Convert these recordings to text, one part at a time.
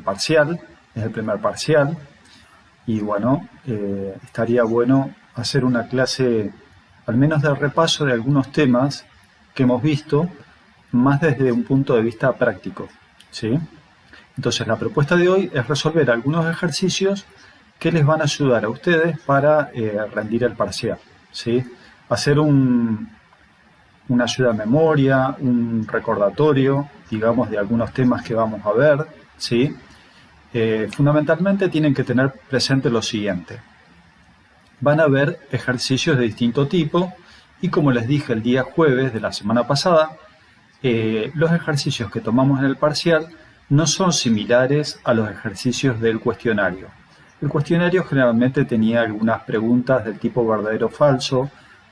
parcial, es el primer parcial, y bueno, estaría bueno hacer una clase al menos de repaso de algunos temas que hemos visto, más desde un punto de vista práctico, ¿sí? Entonces la propuesta de hoy es resolver algunos ejercicios que les van a ayudar a ustedes para rendir el parcial, ¿sí? Hacer una ayuda a memoria, un recordatorio, digamos, de algunos temas que vamos a ver, ¿sí? Fundamentalmente tienen que tener presente lo siguiente. Van a ver ejercicios de distinto tipo y, como les dije el día jueves de la semana pasada, los ejercicios que tomamos en el parcial no son similares a los ejercicios del cuestionario. El cuestionario generalmente tenía algunas preguntas del tipo verdadero o falso,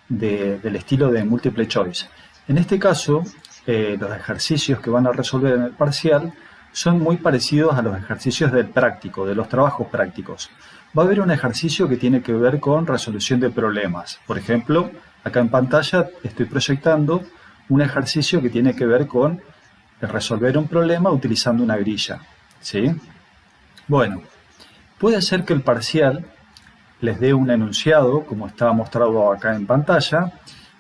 del estilo de multiple choice. En este caso, los ejercicios que van a resolver en el parcial son muy parecidos a los ejercicios del práctico, de los trabajos prácticos. Va a haber un ejercicio que tiene que ver con resolución de problemas. Por ejemplo, acá en pantalla estoy proyectando un ejercicio que tiene que ver con resolver un problema utilizando una grilla, ¿sí? Bueno, puede ser que el parcial les dé un enunciado, como está mostrado acá en pantalla,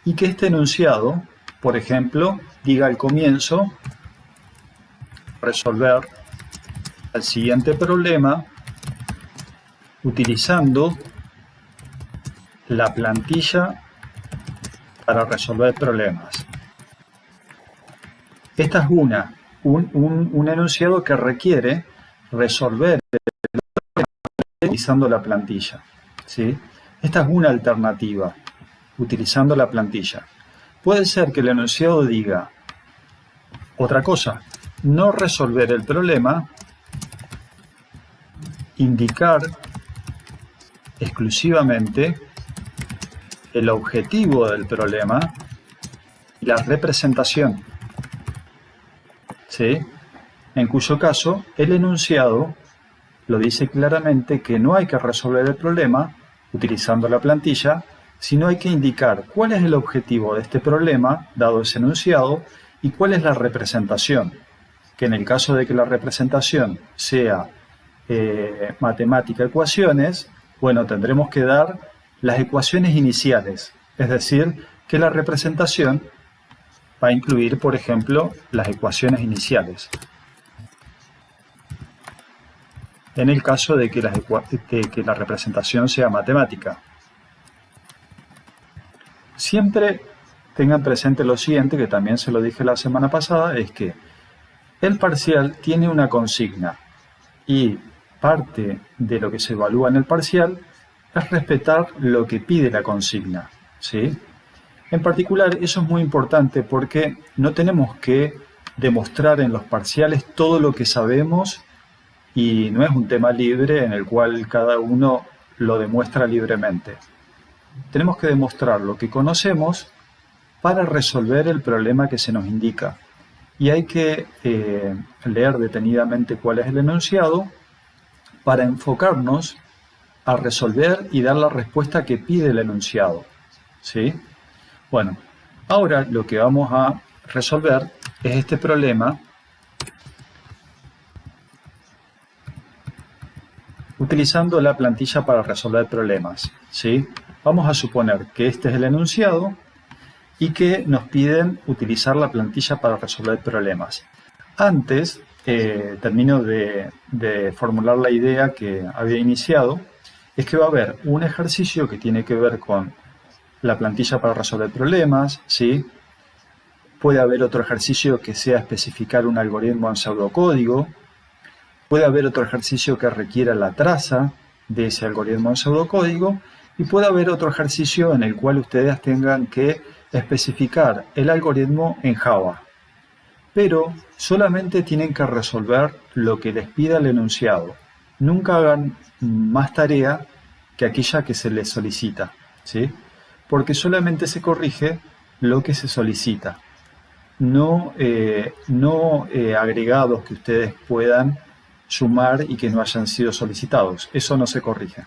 y que este enunciado, por ejemplo, diga al comienzo: resolver el siguiente problema utilizando la plantilla para resolver problemas. Esta es un enunciado que requiere resolver el problema utilizando la plantilla, ¿sí? Esta es una alternativa, utilizando la plantilla. Puede ser que el enunciado diga otra cosa: no resolver el problema, indicar exclusivamente el objetivo del problema y la representación, ¿sí? En cuyo caso el enunciado lo dice claramente que no hay que resolver el problema utilizando la plantilla, sino hay que indicar cuál es el objetivo de este problema, dado ese enunciado, y cuál es la representación, que en el caso de que la representación sea matemática, ecuaciones, bueno, tendremos que dar las ecuaciones iniciales, es decir, que la representación va a incluir, por ejemplo, las ecuaciones iniciales. En el caso de que la representación sea matemática. Siempre tengan presente lo siguiente, que también se lo dije la semana pasada, es que el parcial tiene una consigna y parte de lo que se evalúa en el parcial es respetar lo que pide la consigna, ¿sí? En particular, eso es muy importante porque no tenemos que demostrar en los parciales todo lo que sabemos, y no es un tema libre en el cual cada uno lo demuestra libremente. Tenemos que demostrar lo que conocemos para resolver el problema que se nos indica. Y hay que leer detenidamente cuál es el enunciado para enfocarnos a resolver y dar la respuesta que pide el enunciado, ¿sí? Bueno, ahora lo que vamos a resolver es este problema utilizando la plantilla para resolver problemas, ¿sí? Vamos a suponer que este es el enunciado y que nos piden utilizar la plantilla para resolver problemas. Antes, termino de formular la idea que había iniciado, es que va a haber un ejercicio que tiene que ver con la plantilla para resolver problemas, ¿sí? Puede haber otro ejercicio que sea especificar un algoritmo en pseudocódigo. Puede haber otro ejercicio que requiera la traza de ese algoritmo en pseudocódigo. Y puede haber otro ejercicio en el cual ustedes tengan que especificar el algoritmo en Java. Pero solamente tienen que resolver lo que les pida el enunciado. Nunca hagan más tarea que aquella que se les solicita, ¿sí? Porque solamente se corrige lo que se solicita. No agregados que ustedes puedan sumar y que no hayan sido solicitados. Eso no se corrige.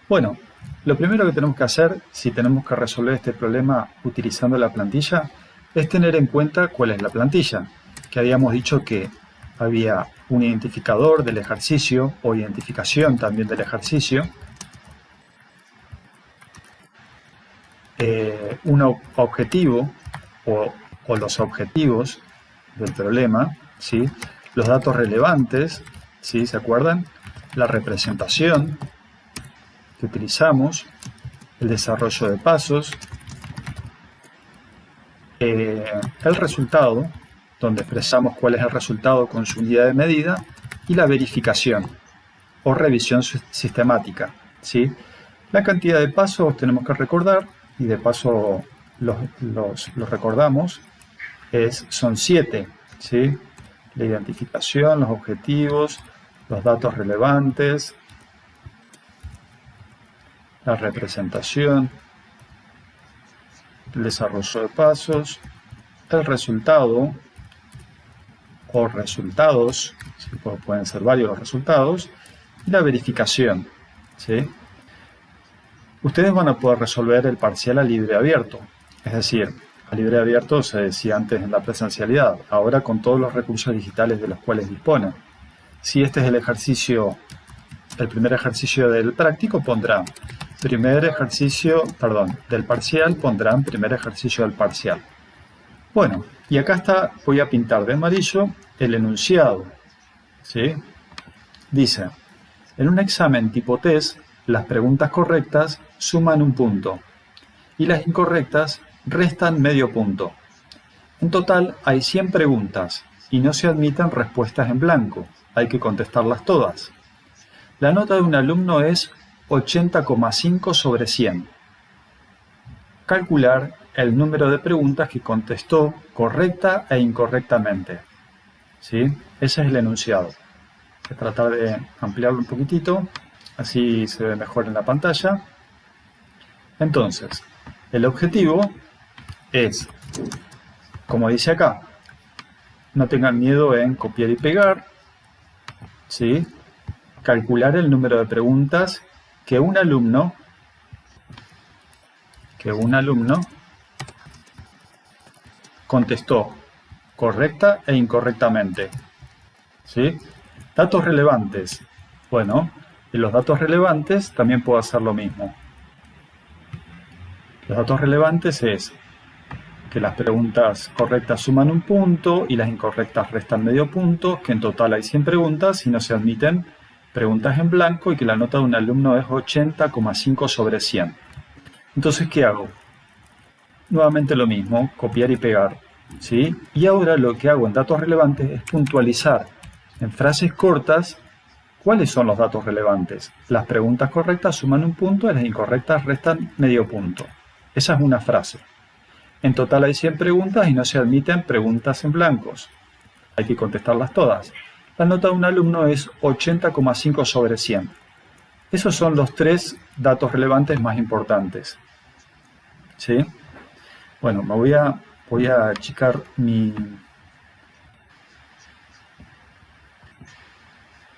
Bueno, lo primero que tenemos que hacer, si tenemos que resolver este problema utilizando la plantilla, es tener en cuenta cuál es la plantilla, que habíamos dicho que había un identificador del ejercicio o identificación también del ejercicio, un objetivo o los objetivos del problema, ¿sí? Los datos relevantes, ¿sí? ¿Se acuerdan? La representación que utilizamos, el desarrollo de pasos, el resultado, donde expresamos cuál es el resultado con su unidad de medida, y la verificación o revisión sistemática, ¿sí? La cantidad de pasos tenemos que recordar, y de paso los recordamos, son 7, ¿sí? La identificación, los objetivos, los datos relevantes, la representación, el desarrollo de pasos, el resultado o resultados, ¿sí? Pueden ser varios los resultados, y la verificación, ¿sí? Ustedes van a poder resolver el parcial a libre abierto, es decir, a libre abierto se decía antes en la presencialidad, ahora con todos los recursos digitales de los cuales disponen. Si este es el primer ejercicio del práctico, pondrán del parcial, pondrán primer ejercicio del parcial. Bueno, y acá voy a pintar de amarillo el enunciado, ¿sí? Dice, en un examen tipo test, las preguntas correctas suman un punto y las incorrectas restan medio punto. En total hay 100 preguntas y no se admiten respuestas en blanco, hay que contestarlas todas. La nota de un alumno es 80,5 sobre 100. Calcular el número de preguntas que contestó correcta e incorrectamente, ¿sí? Ese es el enunciado. Voy a tratar de ampliarlo un poquitito, así se ve mejor en la pantalla. Entonces, el objetivo es, como dice acá, no tengan miedo en copiar y pegar, ¿sí? Calcular el número de preguntas que un alumno contestó correcta e incorrectamente, ¿sí? Datos relevantes. Bueno, en los datos relevantes también puedo hacer lo mismo. Los datos relevantes es que las preguntas correctas suman un punto y las incorrectas restan medio punto, que en total hay 100 preguntas y no se admiten preguntas en blanco y que la nota de un alumno es 80,5 sobre 100. Entonces, ¿qué hago? Nuevamente lo mismo, copiar y pegar, ¿sí? Y ahora lo que hago en datos relevantes es puntualizar en frases cortas cuáles son los datos relevantes. Las preguntas correctas suman un punto y las incorrectas restan medio punto. Esa es una frase. En total hay 100 preguntas y no se admiten preguntas en blancos. Hay que contestarlas todas. La nota de un alumno es 80,5 sobre 100. Esos son los 3 datos relevantes más importantes, ¿sí? Bueno, voy a achicar voy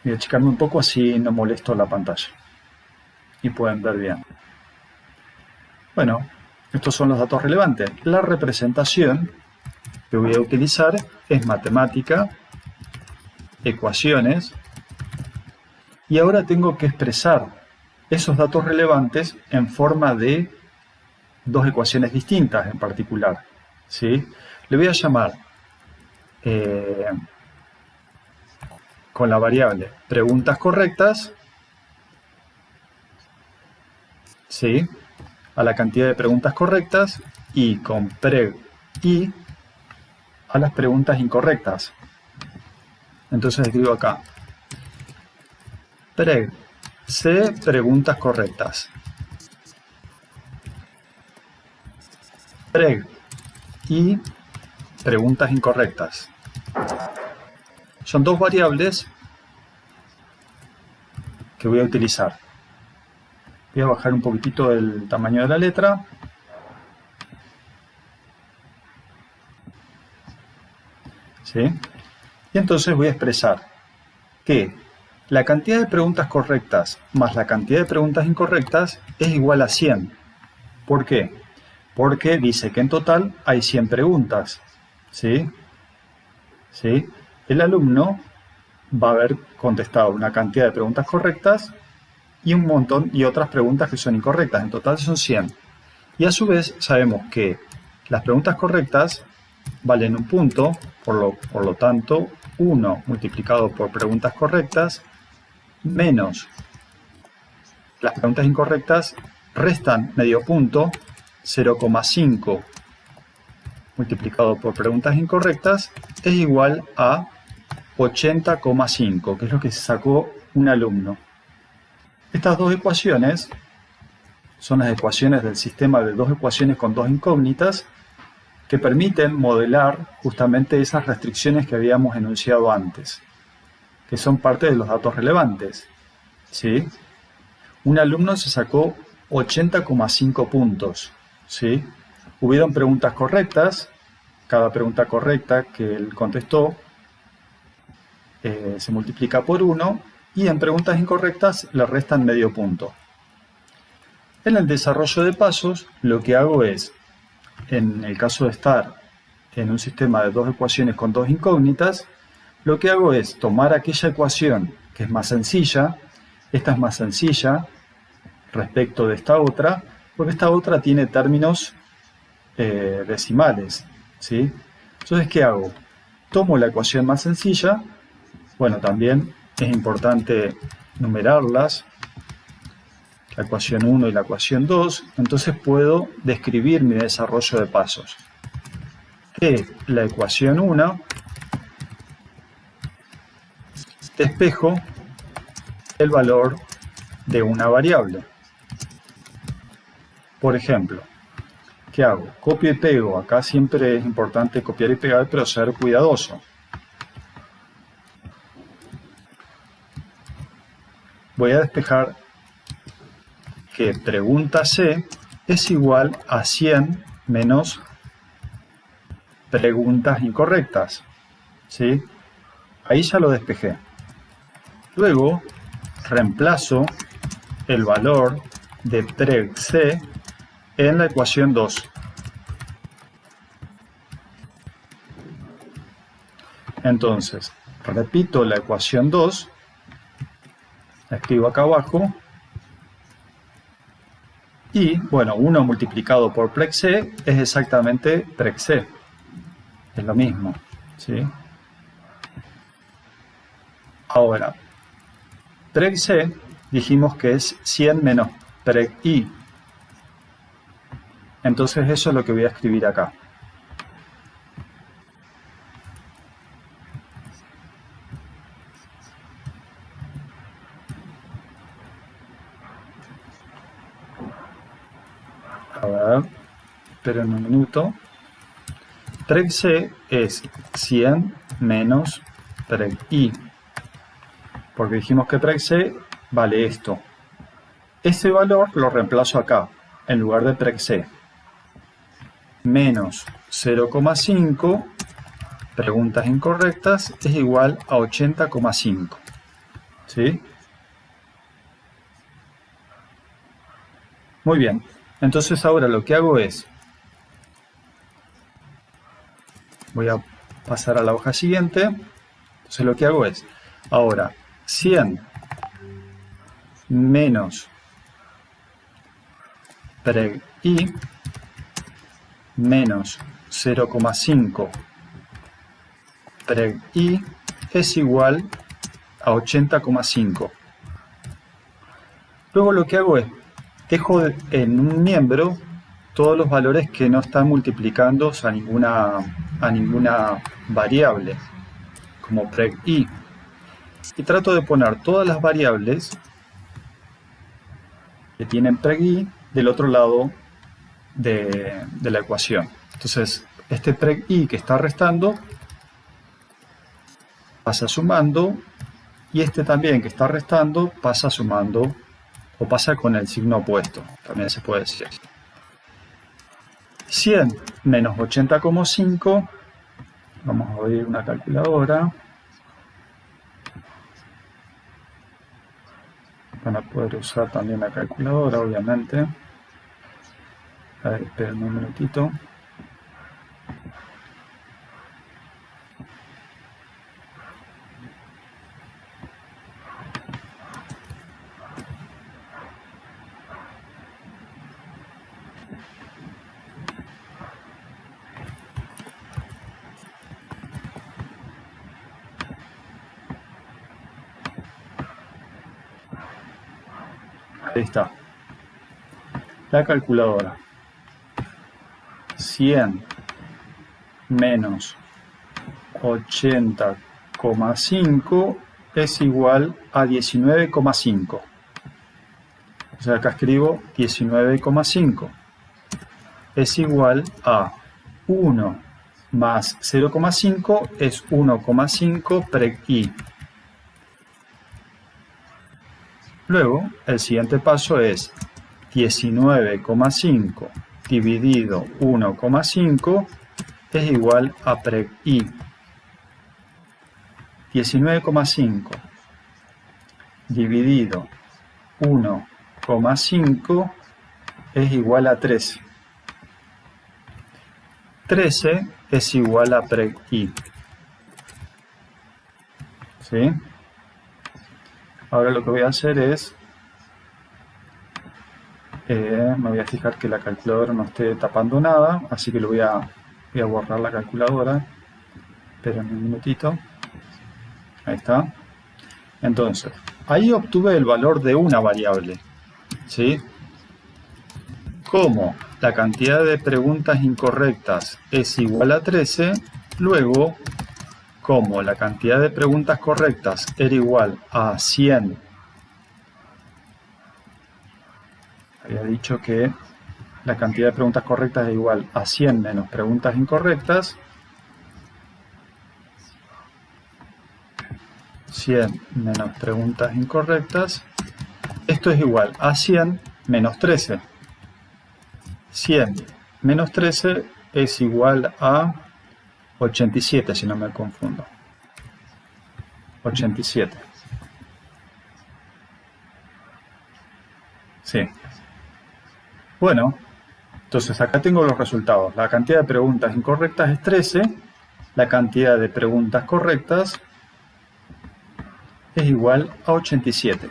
a achicarme un poco, así no molesto la pantalla y pueden ver bien. Bueno, estos son los datos relevantes. La representación que voy a utilizar es matemática, ecuaciones, y ahora tengo que expresar esos datos relevantes en forma de 2 ecuaciones distintas en particular, ¿sí? Le voy a llamar con la variable preguntas correctas, ¿sí? A la cantidad de preguntas correctas, y con preg i a las preguntas incorrectas. Entonces escribo acá preg c preguntas correctas, preg i preguntas incorrectas. Son 2 variables que voy a utilizar. Voy a bajar un poquitito el tamaño de la letra. ¿Sí? Y entonces voy a expresar que la cantidad de preguntas correctas más la cantidad de preguntas incorrectas es igual a 100. ¿Por qué? Porque dice que en total hay 100 preguntas. ¿Sí? ¿Sí? El alumno va a haber contestado una cantidad de preguntas correctas y un montón y otras preguntas que son incorrectas. En total son 100. Y a su vez sabemos que las preguntas correctas valen un punto, por lo tanto 1 multiplicado por preguntas correctas menos las preguntas incorrectas restan medio punto, 0,5 multiplicado por preguntas incorrectas es igual a 80,5, que es lo que se sacó un alumno. Estas dos ecuaciones son las ecuaciones del sistema de dos ecuaciones con dos incógnitas que permiten modelar justamente esas restricciones que habíamos enunciado antes, que son parte de los datos relevantes, ¿sí? Un alumno se sacó 80,5 puntos, ¿sí? Hubieron preguntas correctas, cada pregunta correcta que él contestó se multiplica por 1 y en preguntas incorrectas le restan medio punto. En el desarrollo de pasos, lo que hago es, en el caso de estar en un sistema de dos ecuaciones con dos incógnitas, lo que hago es tomar aquella ecuación que es más sencilla, esta es más sencilla respecto de esta otra, porque esta otra tiene términos decimales, ¿sí? Entonces, ¿qué hago? Tomo la ecuación más sencilla, bueno, también es importante numerarlas, la ecuación 1 y la ecuación 2, entonces puedo describir mi desarrollo de pasos. Que la ecuación 1 despejo el valor de una variable. Por ejemplo, ¿qué hago? Copio y pego. Acá siempre es importante copiar y pegar, pero ser cuidadoso. Voy a despejar que pregunta C es igual a 100 menos preguntas incorrectas, ¿sí? Ahí ya lo despejé. Luego reemplazo el valor de preg C en la ecuación 2. Entonces, repito la ecuación 2, la escribo acá abajo, y, bueno, 1 multiplicado por preg C es exactamente preg C. Es lo mismo, ¿sí? Ahora, preg C dijimos que es 100 menos preg I. Entonces eso es lo que voy a escribir acá. A ver, esperen un minuto. Preg C es 100 menos preg I. Porque dijimos que preg C vale esto. Ese valor lo reemplazo acá, en lugar de preg C. Menos 0,5, preguntas incorrectas, es igual a 80,5. ¿Sí? Muy bien. Entonces ahora lo que hago es, voy a pasar a la hoja siguiente. Entonces lo que hago es, ahora 100 menos preg I menos 0,5 preg I es igual a 80,5. Luego lo que hago es, dejo en un miembro todos los valores que no están multiplicando a ninguna variable, como preg I. Y trato de poner todas las variables que tienen preg I del otro lado de la ecuación. Entonces, este preg I que está restando pasa sumando, y este también que está restando pasa sumando, o pasa con el signo opuesto, también se puede decir. 100 menos 80,5, vamos a abrir una calculadora para poder usar también la calculadora, obviamente. A ver, esperen un minutito. Ahí está. La calculadora. 100 menos 80,5 es igual a 19,5. O sea, acá escribo 19,5. Es igual a 1 más 0,5 es 1,5 prec i. Luego, el siguiente paso es 19,5 dividido 1,5 es igual a prec i. 19,5 dividido 1,5 es igual a 13. 13 es igual a prec i. ¿Sí? Ahora lo que voy a hacer es, me voy a fijar que la calculadora no esté tapando nada, así que voy a borrar la calculadora. Esperen un minutito. Ahí está. Entonces, ahí obtuve el valor de una variable. ¿Sí? Como la cantidad de preguntas incorrectas es igual a 13, luego, como la cantidad de preguntas correctas era igual a 100, había dicho que la cantidad de preguntas correctas es igual a 100 menos preguntas incorrectas, 100 menos preguntas incorrectas, esto es igual a 100 menos 13. 100 menos 13 es igual a 87, si no me confundo. 87. Sí. Bueno, entonces acá tengo los resultados. La cantidad de preguntas incorrectas es 13. La cantidad de preguntas correctas es igual a 87.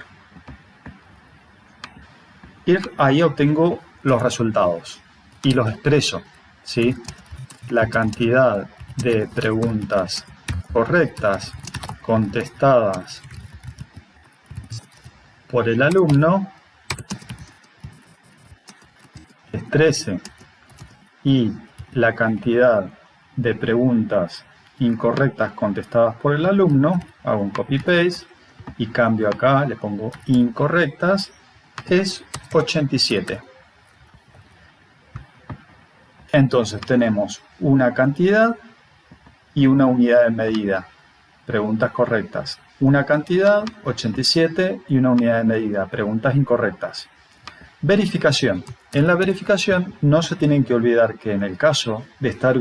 Y ahí obtengo los resultados y los expreso, ¿sí? La cantidad de preguntas correctas contestadas por el alumno es 13 y la cantidad de preguntas incorrectas contestadas por el alumno, hago un copy-paste y cambio acá, le pongo incorrectas, es 87. Entonces tenemos una cantidad y una unidad de medida. Preguntas correctas. Una cantidad, 87, y una unidad de medida. Preguntas incorrectas. Verificación. En la verificación no se tienen que olvidar que en el caso de estar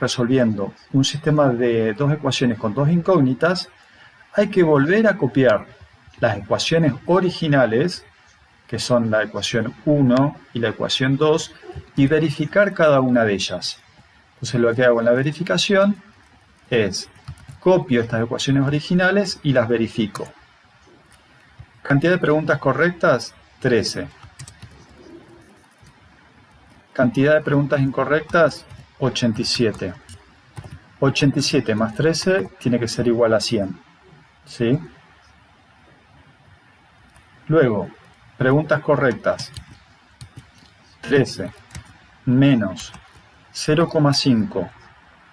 resolviendo un sistema de dos ecuaciones con dos incógnitas, hay que volver a copiar las ecuaciones originales, que son la ecuación 1 y la ecuación 2, y verificar cada una de ellas. Entonces lo que hago en la verificación es copio estas ecuaciones originales y las verifico. Cantidad de preguntas correctas, 13. Cantidad de preguntas incorrectas, 87. 87 más 13 tiene que ser igual a 100. ¿Sí? Luego, preguntas correctas, 13 menos 0,5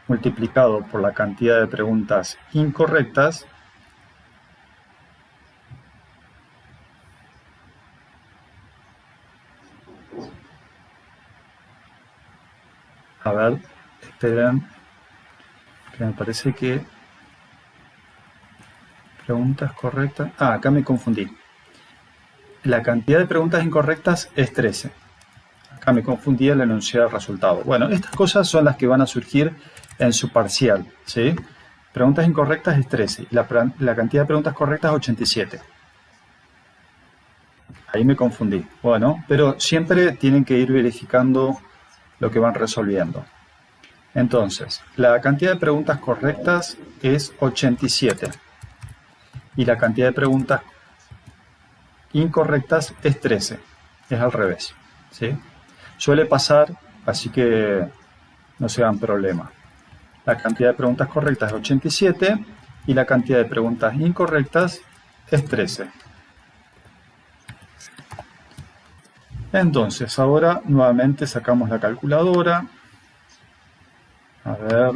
multiplicado por la cantidad de preguntas incorrectas, a ver, esperen, que me parece que preguntas correctas, acá me confundí. La cantidad de preguntas incorrectas es 13. Acá me confundí el enunciado del resultado. Bueno, estas cosas son las que van a surgir en su parcial, ¿sí? Preguntas incorrectas es 13 y la cantidad de preguntas correctas es 87. Ahí me confundí. Bueno, pero siempre tienen que ir verificando lo que van resolviendo. Entonces, la cantidad de preguntas correctas es 87 y la cantidad de preguntas incorrectas es 13. Es al revés, ¿sí? Suele pasar, así que no se hagan problema. La cantidad de preguntas correctas es 87 y la cantidad de preguntas incorrectas es 13. Entonces, ahora nuevamente sacamos la calculadora. A ver.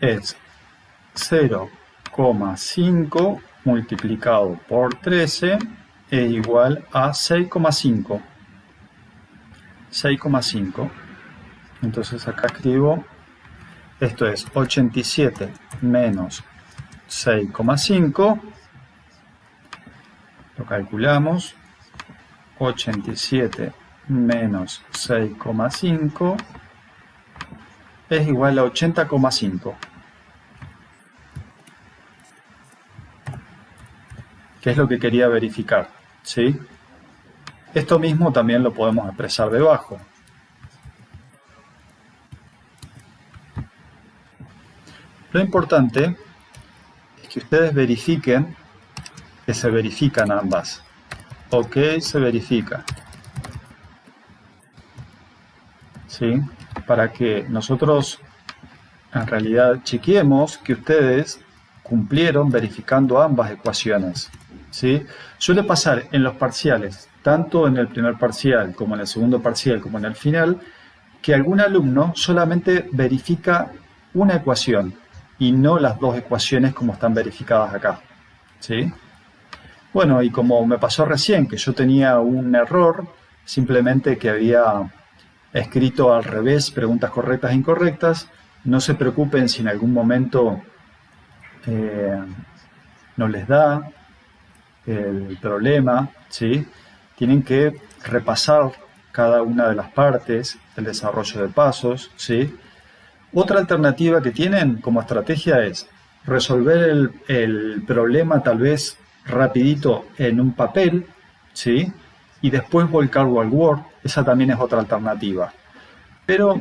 Es 0,5 multiplicado por 13 es igual a 6,5. 6,5. Entonces acá escribo, esto es 87 menos 6,5. Lo calculamos. 87 menos 6,5 es igual a 80,5. Que es lo que quería verificar, ¿sí? Esto mismo también lo podemos expresar debajo. Lo importante es que ustedes verifiquen que se verifican ambas. Ok, se verifica. ¿Sí? Para que nosotros en realidad chequeemos que ustedes cumplieron verificando ambas ecuaciones. ¿Sí? Suele pasar en los parciales, tanto en el primer parcial como en el segundo parcial como en el final, que algún alumno solamente verifica una ecuación y no las dos ecuaciones como están verificadas acá. ¿Sí? Bueno, y como me pasó recién que yo tenía un error, simplemente que había escrito al revés preguntas correctas e incorrectas, no se preocupen si en algún momento no les da el problema, ¿sí? Tienen que repasar cada una de las partes del desarrollo de pasos, ¿sí? Otra alternativa que tienen como estrategia es resolver el problema tal vez rapidito en un papel, ¿sí? Y después volcarlo al Word. Esa también es otra alternativa. Pero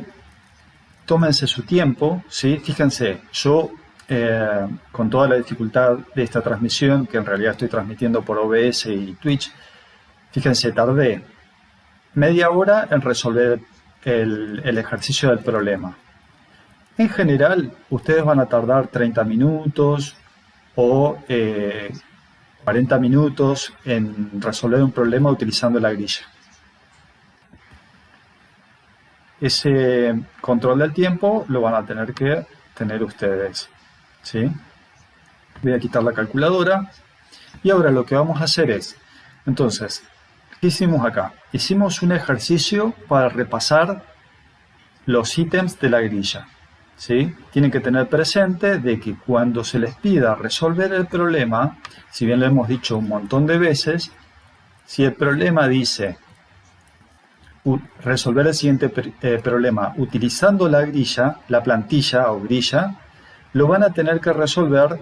tómense su tiempo, ¿sí? Fíjense, yo con toda la dificultad de esta transmisión, que en realidad estoy transmitiendo por OBS y Twitch, fíjense, tardé media hora en resolver el ejercicio del problema. En general, ustedes van a tardar 30 minutos o 40 minutos en resolver un problema utilizando la grilla. Ese control del tiempo lo van a tener que tener ustedes, ¿sí? Voy a quitar la calculadora y ahora lo que vamos a hacer es, entonces, ¿qué hicimos acá? Hicimos un ejercicio para repasar los ítems de la grilla, ¿sí? Tienen que tener presente de que cuando se les pida resolver el problema, si bien lo hemos dicho un montón de veces, si el problema dice resolver el siguiente problema utilizando la grilla, la plantilla o grilla, lo van a tener que resolver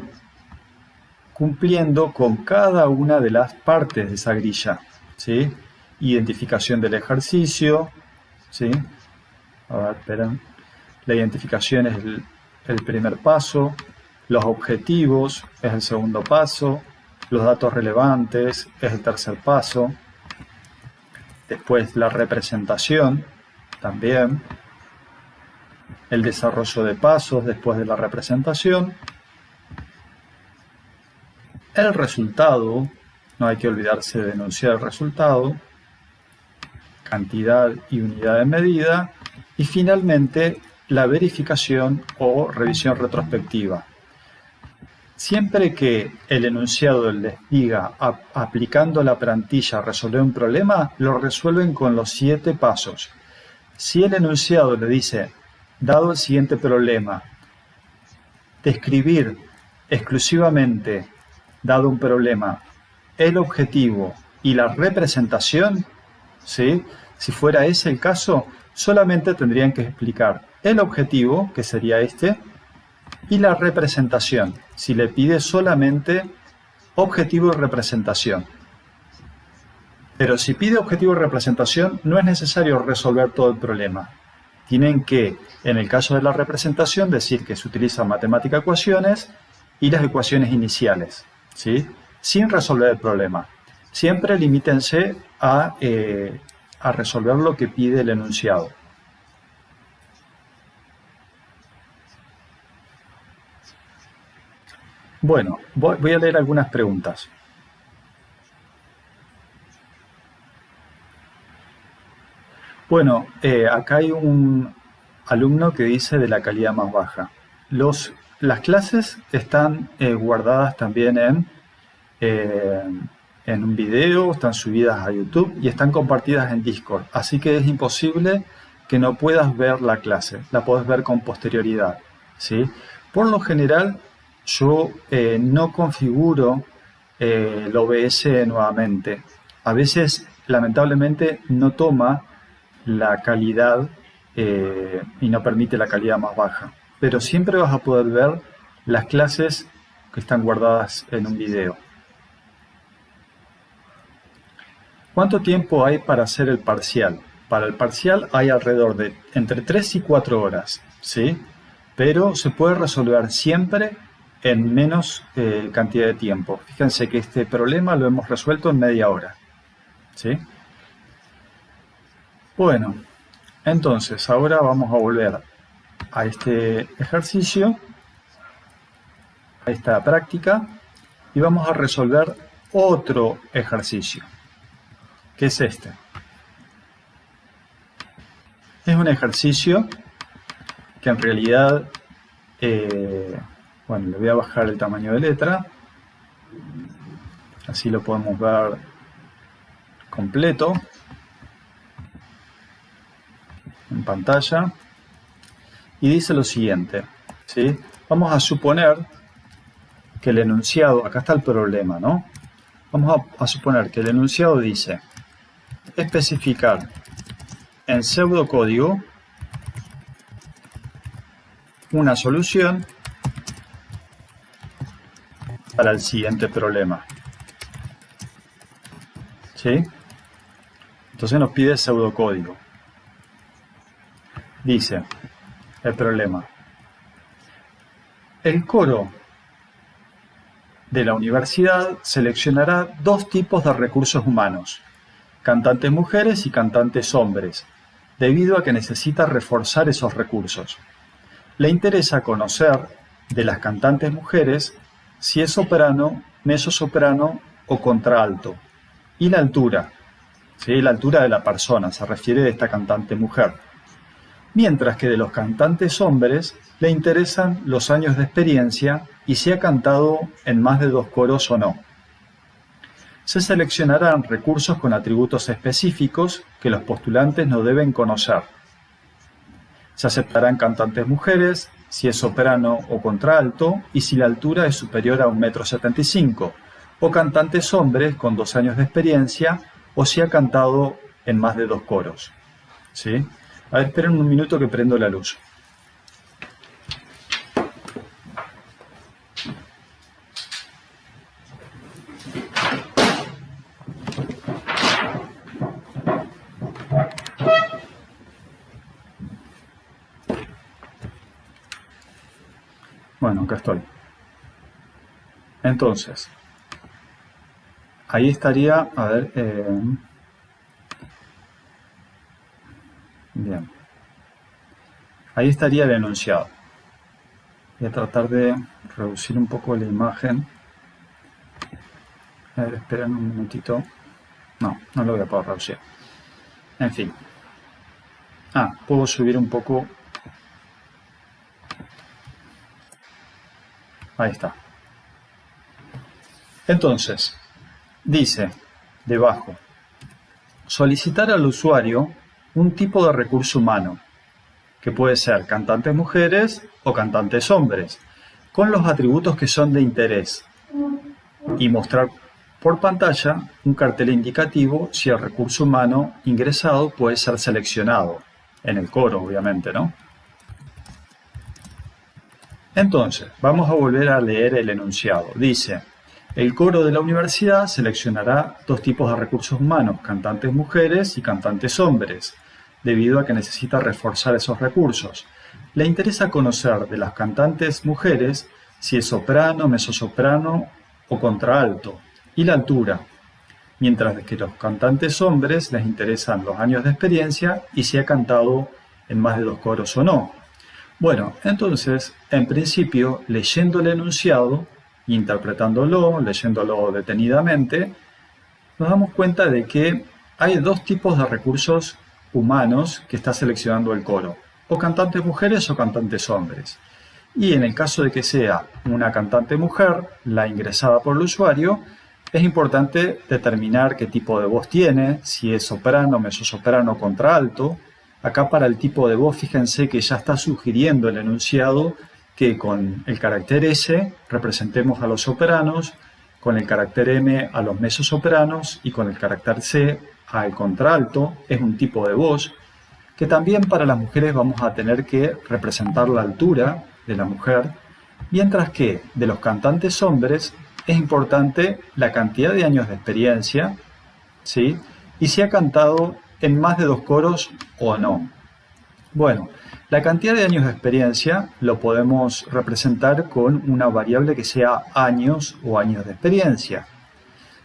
cumpliendo con cada una de las partes de esa grilla, ¿sí? Identificación del ejercicio, ¿sí? A ver, esperen. La identificación es el primer paso, los objetivos es el segundo paso, los datos relevantes es el tercer paso, después la representación también, el desarrollo de pasos después de la representación, el resultado, no hay que olvidarse de enunciar el resultado, cantidad y unidad de medida, y finalmente la verificación o revisión retrospectiva. Siempre que el enunciado les diga aplicando la plantilla resolver un problema, lo resuelven con los 7 pasos. Si el enunciado le dice, dado el siguiente problema, describir exclusivamente, dado un problema, el objetivo y la representación, ¿sí? Si fuera ese el caso, solamente tendrían que explicar el objetivo, que sería este, y la representación, si le pide solamente objetivo y representación. Pero si pide objetivo y representación, no es necesario resolver todo el problema. Tienen que, en el caso de la representación, decir que se utilizan matemáticas ecuaciones y las ecuaciones iniciales, ¿sí? Sin resolver el problema. Siempre limítense a resolver lo que pide el enunciado. Bueno, voy a leer algunas preguntas. Bueno, acá hay un alumno que dice de la calidad más baja. Las clases están guardadas también eh, en un video, están subidas a YouTube y están compartidas en Discord. Así que es imposible que no puedas ver la clase, la podés ver con posterioridad, ¿sí? Por lo general, yo no configuro el OBS nuevamente. A veces, lamentablemente, no toma la calidad y no permite la calidad más baja. Pero siempre vas a poder ver las clases que están guardadas en un video. ¿Cuánto tiempo hay para hacer el parcial? Para el parcial hay alrededor de entre 3 y 4 horas, ¿sí? Pero se puede resolver siempre en menos cantidad de tiempo. Fíjense que este problema lo hemos resuelto en media hora, ¿sí? Bueno, entonces ahora vamos a volver a este ejercicio, a esta práctica, y vamos a resolver otro ejercicio, que es este. Es un ejercicio que en realidad, bueno, le voy a bajar el tamaño de letra, así lo podemos ver completo en pantalla, y dice lo siguiente, ¿sí? Vamos a suponer que el enunciado, acá está el problema, ¿no? Vamos a suponer que el enunciado dice especificar en pseudocódigo una solución para el siguiente problema, ¿sí? Entonces nos pide pseudocódigo. Dice el problema: el coro de la universidad seleccionará dos tipos de recursos humanos, cantantes mujeres y cantantes hombres, debido a que necesita reforzar esos recursos. Le interesa conocer de las cantantes mujeres si es soprano, mezzosoprano o contralto, y la altura, ¿sí? La altura de la persona, se refiere a esta cantante mujer. Mientras que de los cantantes hombres le interesan los años de experiencia y si ha cantado en más de 2 coros o no. Se seleccionarán recursos con atributos específicos que los postulantes no deben conocer. Se aceptarán cantantes mujeres si es soprano o contralto y si la altura es superior a 1,75 m, o cantantes hombres con 2 años de experiencia o si ha cantado en más de 2 coros. ¿Sí? A ver, esperen un minuto que prendo la luz. Bueno, acá estoy. Entonces, ahí estaría, a ver, bien. Ahí estaría el enunciado. Voy a tratar de reducir un poco la imagen. A ver, esperen un minutito. No, no lo voy a poder reducir. En fin. Puedo subir un poco. Ahí está. Entonces, dice debajo, solicitar al usuario un tipo de recurso humano, que puede ser cantantes mujeres o cantantes hombres, con los atributos que son de interés, y mostrar por pantalla un cartel indicativo si el recurso humano ingresado puede ser seleccionado, en el coro obviamente, ¿no? Entonces, vamos a volver a leer el enunciado. Dice, el coro de la universidad seleccionará 2 tipos de recursos humanos, cantantes mujeres y cantantes hombres, debido a que necesita reforzar esos recursos. Le interesa conocer de las cantantes mujeres si es soprano, mezzosoprano o contralto, y la altura, mientras que los cantantes hombres les interesan los años de experiencia y si ha cantado en más de 2 coros o no. Bueno, entonces, en principio, leyendo el enunciado, interpretándolo, leyéndolo detenidamente, nos damos cuenta de que hay dos tipos de recursos humanos que está seleccionando el coro, o cantantes mujeres o cantantes hombres. Y en el caso de que sea una cantante mujer, la ingresada por el usuario, es importante determinar qué tipo de voz tiene, si es soprano, mezzosoprano o contralto. Acá para el tipo de voz, fíjense que ya está sugiriendo el enunciado que con el carácter S representemos a los sopranos, con el carácter M a los mezzosopranos y con el carácter C al contralto. Es un tipo de voz que también para las mujeres vamos a tener que representar la altura de la mujer, mientras que de los cantantes hombres es importante la cantidad de años de experiencia, ¿sí? Y si ha cantado en más de 2 coros o no. Bueno, la cantidad de años de experiencia lo podemos representar con una variable que sea años o años de experiencia.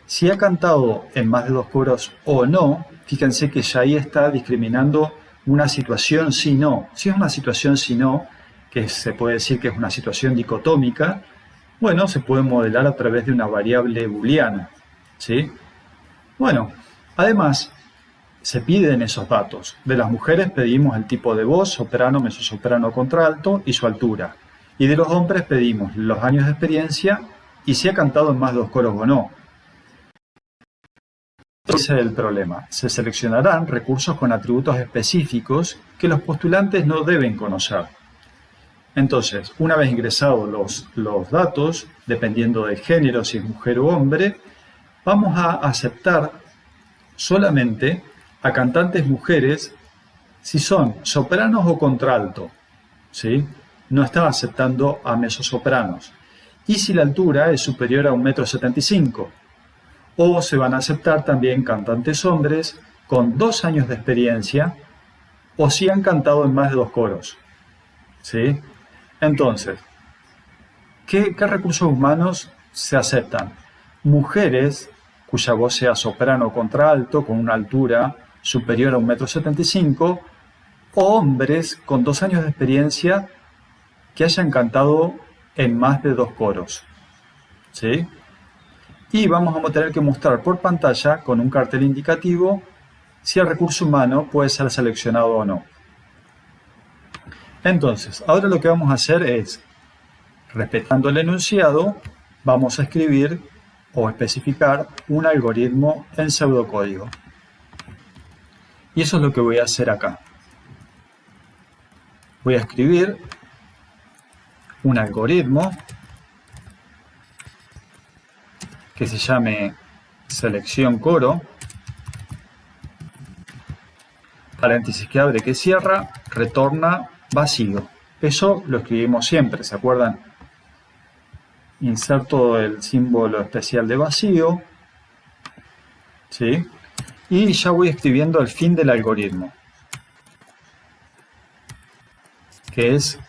Si ha cantado en más de 2 coros o no, fíjense que ya ahí está discriminando una situación sí-no. Si es una situación sí-no, que se puede decir que es una situación dicotómica, bueno, se puede modelar a través de una variable booleana, ¿sí? Bueno, además, se piden esos datos. De las mujeres pedimos el tipo de voz, soprano, mezzosoprano, contralto y su altura. Y de los hombres pedimos los años de experiencia y si ha cantado en más de 2 coros o no. Ese es el problema. Se seleccionarán recursos con atributos específicos que los postulantes no deben conocer. Entonces, una vez ingresados los datos, dependiendo del género, si es mujer o hombre, vamos a aceptar solamente a cantantes mujeres si son sopranos o contralto, ¿sí? No está aceptando a mezzosopranos. Y si la altura es superior a 1,75 m. O se van a aceptar también cantantes hombres con 2 años de experiencia o si han cantado en más de 2 coros, ¿sí? Entonces, ¿qué recursos humanos se aceptan? Mujeres cuya voz sea soprano o contralto con una altura superior a 1,75 m o hombres con 2 años de experiencia que hayan cantado en más de 2 coros, ¿sí? Y vamos a tener que mostrar por pantalla con un cartel indicativo si el recurso humano puede ser seleccionado o no. Entonces, ahora lo que vamos a hacer es, respetando el enunciado, vamos a escribir o especificar un algoritmo en pseudocódigo. Y eso es lo que voy a hacer acá. Voy a escribir un algoritmo que se llame selección coro, paréntesis que abre, que cierra, retorna vacío. Eso lo escribimos siempre, ¿se acuerdan? Inserto el símbolo especial de vacío, ¿sí? Y ya voy escribiendo el fin del algoritmo, que es,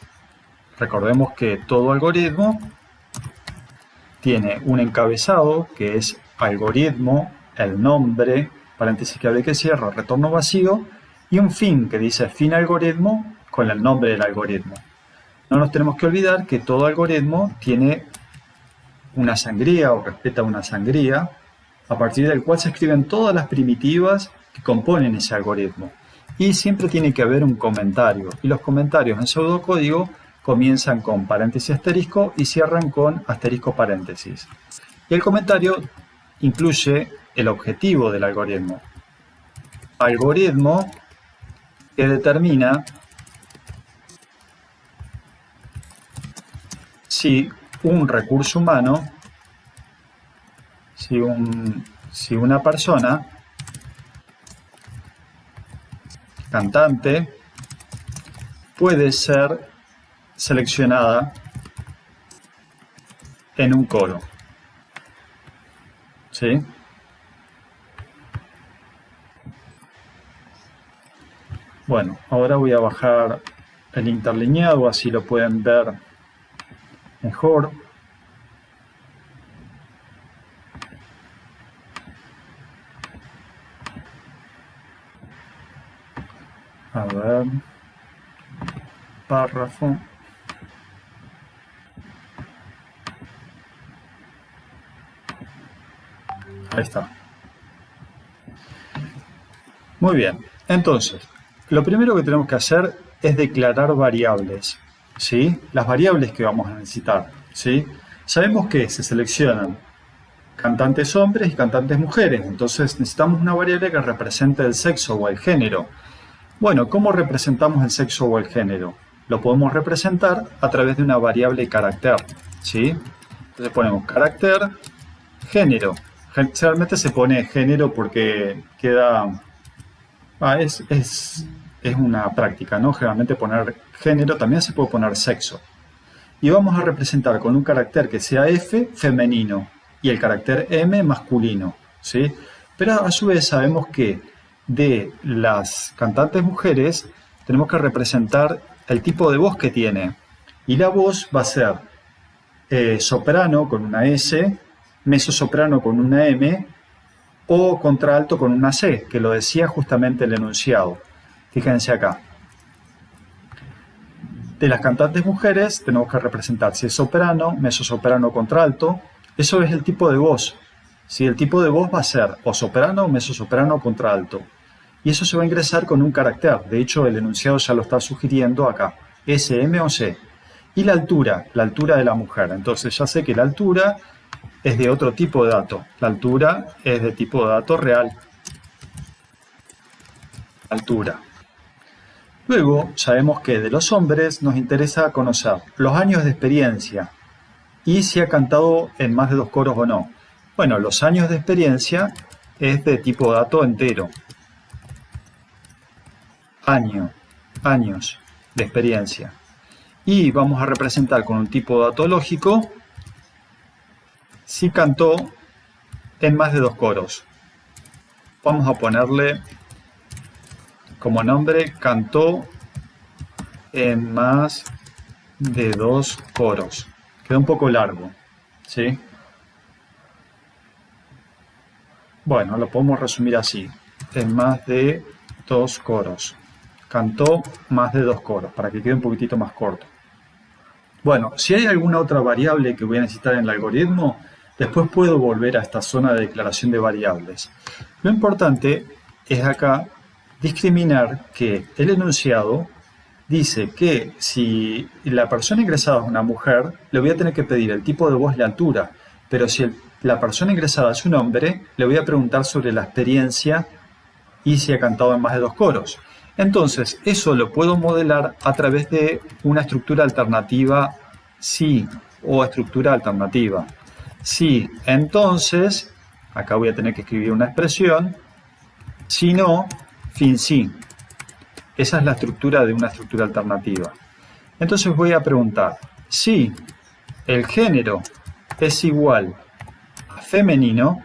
recordemos que todo algoritmo tiene un encabezado que es algoritmo, el nombre, paréntesis que abre que cierra, retorno vacío, y un fin que dice fin algoritmo con el nombre del algoritmo. No nos tenemos que olvidar que todo algoritmo tiene una sangría o respeta una sangría a partir del cual se escriben todas las primitivas que componen ese algoritmo. Y siempre tiene que haber un comentario. Y los comentarios en pseudocódigo comienzan con paréntesis asterisco y cierran con asterisco paréntesis. Y el comentario incluye el objetivo del algoritmo. Algoritmo que determina si un recurso humano, si una persona, cantante, puede ser seleccionada en un coro. ¿Sí? Bueno, ahora voy a bajar el interlineado, así lo pueden ver mejor. A ver, párrafo. Ahí está. Muy bien. Entonces, lo primero que tenemos que hacer es declarar variables, ¿sí? Las variables que vamos a necesitar, ¿sí? Sabemos que se seleccionan cantantes hombres y cantantes mujeres, entonces necesitamos una variable que represente el sexo o el género. Bueno, ¿cómo representamos el sexo o el género? Lo podemos representar a través de una variable carácter, ¿sí? Entonces ponemos carácter, género. Generalmente se pone género porque queda... es una práctica, ¿no? Generalmente poner género, también se puede poner sexo. Y vamos a representar con un carácter que sea F femenino y el carácter M masculino, ¿sí? Pero a su vez sabemos que de las cantantes mujeres tenemos que representar el tipo de voz que tiene. Y la voz va a ser soprano con una S, mezzosoprano con una M o contralto con una C, que lo decía justamente el enunciado. Fíjense acá. De las cantantes mujeres tenemos que representar si es soprano, mezzosoprano, contralto. Eso es el tipo de voz. Si el tipo de voz va a ser o soprano, mezzosoprano, contralto. Y eso se va a ingresar con un carácter. De hecho, el enunciado ya lo está sugiriendo acá. S, M o C. Y la altura de la mujer. Entonces ya sé que la altura es de otro tipo de dato. La altura es de tipo de dato real. Altura. Luego, sabemos que de los hombres nos interesa conocer los años de experiencia y si ha cantado en más de 2 coros o no. Bueno, los años de experiencia es de tipo dato entero. Años de experiencia. Y vamos a representar con un tipo dato lógico si cantó en más de 2 coros. Vamos a ponerle como nombre cantó en más de 2 coros. Queda un poco largo, ¿sí? Bueno, lo podemos resumir así. En más de 2 coros. Cantó más de 2 coros, para que quede un poquitito más corto. Bueno, si hay alguna otra variable que voy a necesitar en el algoritmo, después puedo volver a esta zona de declaración de variables. Lo importante es acá discriminar que el enunciado dice que si la persona ingresada es una mujer, le voy a tener que pedir el tipo de voz y la altura, pero si la persona ingresada es un hombre, le voy a preguntar sobre la experiencia y si ha cantado en más de 2 coros. Entonces, eso lo puedo modelar a través de una estructura alternativa sí o estructura alternativa. Sí, entonces, acá voy a tener que escribir una expresión, si no, fin sí. Esa es la estructura de una estructura alternativa. Entonces voy a preguntar, si el género es igual a femenino,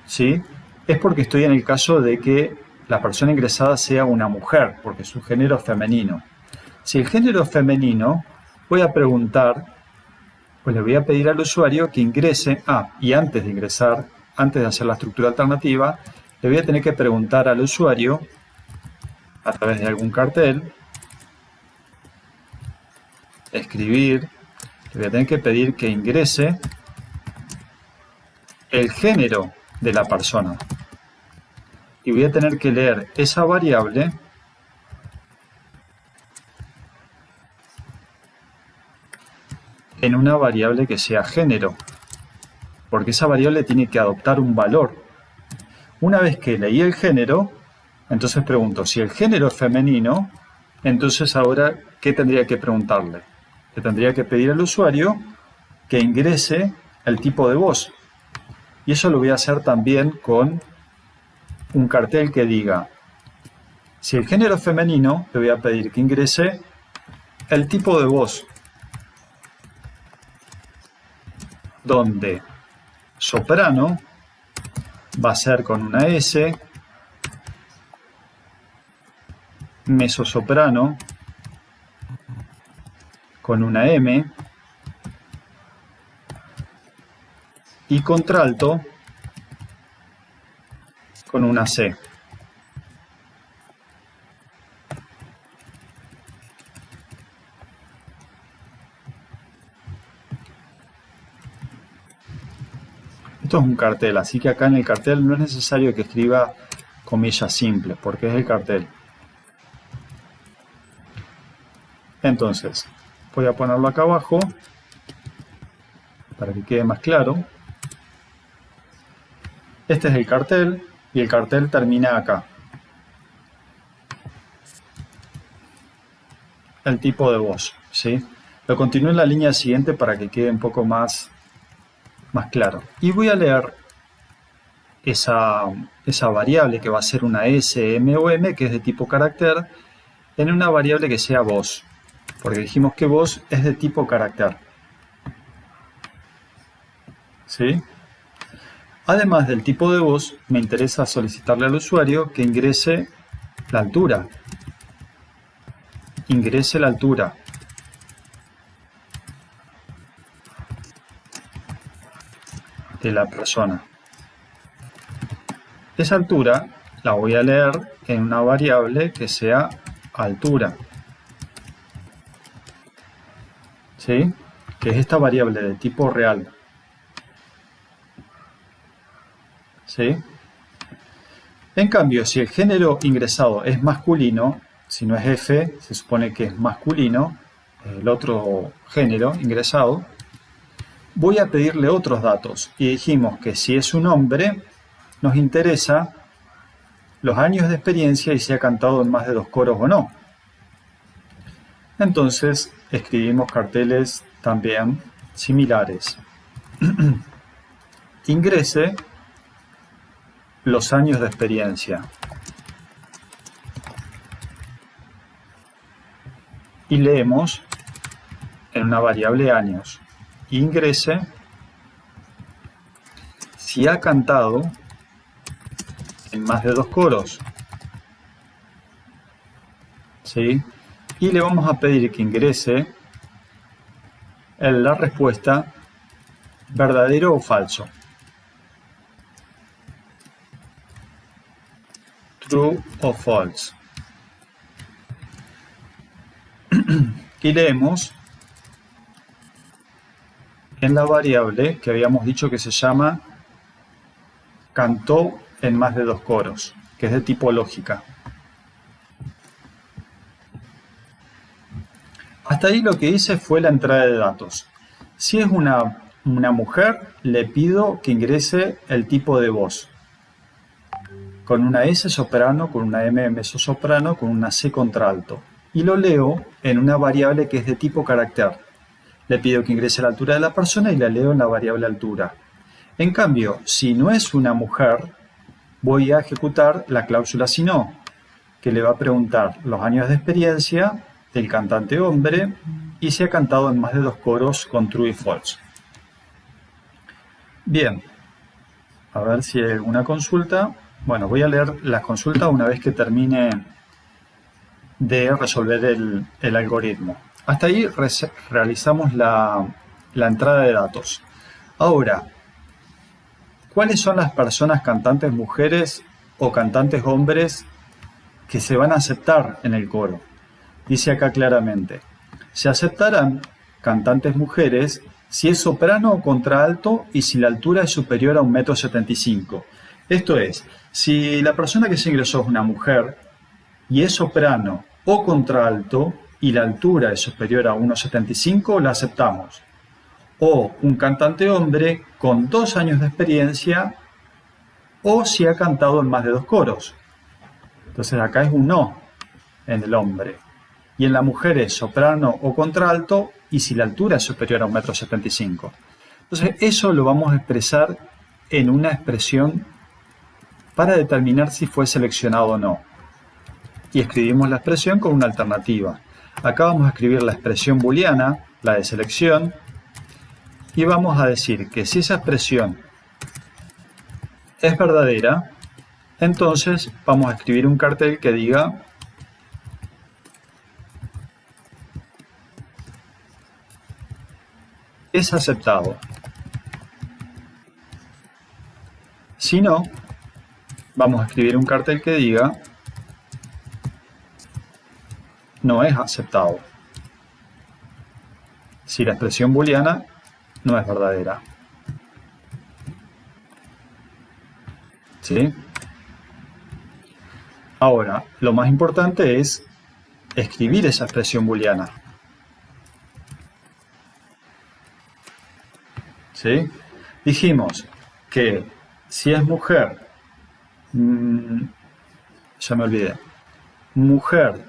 ¿sí? Es porque estoy en el caso de que la persona ingresada sea una mujer, porque su género es femenino. Si el género es femenino, voy a preguntar, pues le voy a pedir al usuario que ingrese, y antes de ingresar, antes de hacer la estructura alternativa, le voy a tener que preguntar al usuario, a través de algún cartel, escribir, le voy a tener que pedir que ingrese el género de la persona. Y voy a tener que leer esa variable en una variable que sea género, porque esa variable tiene que adoptar un valor. Una vez que leí el género, entonces pregunto, si el género es femenino, entonces ahora, ¿qué tendría que preguntarle? Le tendría que pedir al usuario que ingrese el tipo de voz. Y eso lo voy a hacer también con un cartel que diga, si el género es femenino, le voy a pedir que ingrese el tipo de voz, donde soprano va a ser con una S, mezzosoprano con una M y contralto con una C. Esto es un cartel, así que acá en el cartel no es necesario que escriba comillas simples, porque es el cartel. Entonces, voy a ponerlo acá abajo para que quede más claro. Este es el cartel y el cartel termina acá. El tipo de voz, ¿sí? Lo continúo en la línea siguiente para que quede un poco más claro. Y voy a leer esa variable que va a ser una S, M o M, que es de tipo carácter, en una variable que sea voz, porque dijimos que voz es de tipo carácter. ¿Sí? Además del tipo de voz, me interesa solicitarle al usuario que ingrese la altura. Ingrese la altura. De la persona. Esa altura la voy a leer en una variable que sea altura. ¿Sí? Que es esta variable de tipo real. ¿Sí? En cambio, si el género ingresado es masculino, si no es F, se supone que es masculino, el otro género ingresado, voy a pedirle otros datos. Y dijimos que si es un hombre, nos interesa los años de experiencia y si ha cantado en más de 2 coros o no. Entonces escribimos carteles también similares. Ingrese los años de experiencia. Y leemos en una variable años. Ingrese si ha cantado en más de 2 coros. ¿Sí? Y le vamos a pedir que ingrese en la respuesta verdadero o falso. True o false. Y leemos en la variable que habíamos dicho que se llama cantó en más de 2 coros, que es de tipo lógica. Hasta ahí lo que hice fue la entrada de datos. Si es una mujer, le pido que ingrese el tipo de voz. Con una S soprano, con una M mezzosoprano, con una C contralto. Y lo leo en una variable que es de tipo carácter. Le pido que ingrese la altura de la persona y la leo en la variable altura. En cambio, si no es una mujer, voy a ejecutar la cláusula si no, que le va a preguntar los años de experiencia del cantante hombre y si ha cantado en más de 2 coros con true y false. Bien, a ver si hay alguna consulta. Bueno, voy a leer las consultas una vez que termine de resolver el algoritmo. Hasta ahí realizamos la entrada de datos. Ahora, ¿cuáles son las personas cantantes mujeres o cantantes hombres que se van a aceptar en el coro? Dice acá claramente, se aceptarán cantantes mujeres si es soprano o contralto y si la altura es superior a 1,75 m. Esto es, si la persona que se ingresó es una mujer y es soprano o contralto y la altura es superior a 1,75 m, la aceptamos. O un cantante hombre con 2 años de experiencia o si ha cantado en más de 2 coros. Entonces acá es un no en el hombre. Y en la mujer es soprano o contralto y si la altura es superior a 1,75 m. Entonces eso lo vamos a expresar en una expresión para determinar si fue seleccionado o no. Y escribimos la expresión con una alternativa. Acá vamos a escribir la expresión booleana, la de selección, y vamos a decir que si esa expresión es verdadera, entonces vamos a escribir un cartel que diga es aceptado. Si no, vamos a escribir un cartel que diga no es aceptado. Si la expresión booleana no es verdadera. ¿Sí? Ahora, lo más importante es escribir esa expresión booleana. ¿Sí? Dijimos que si es mujer, ya me olvidé, mujer,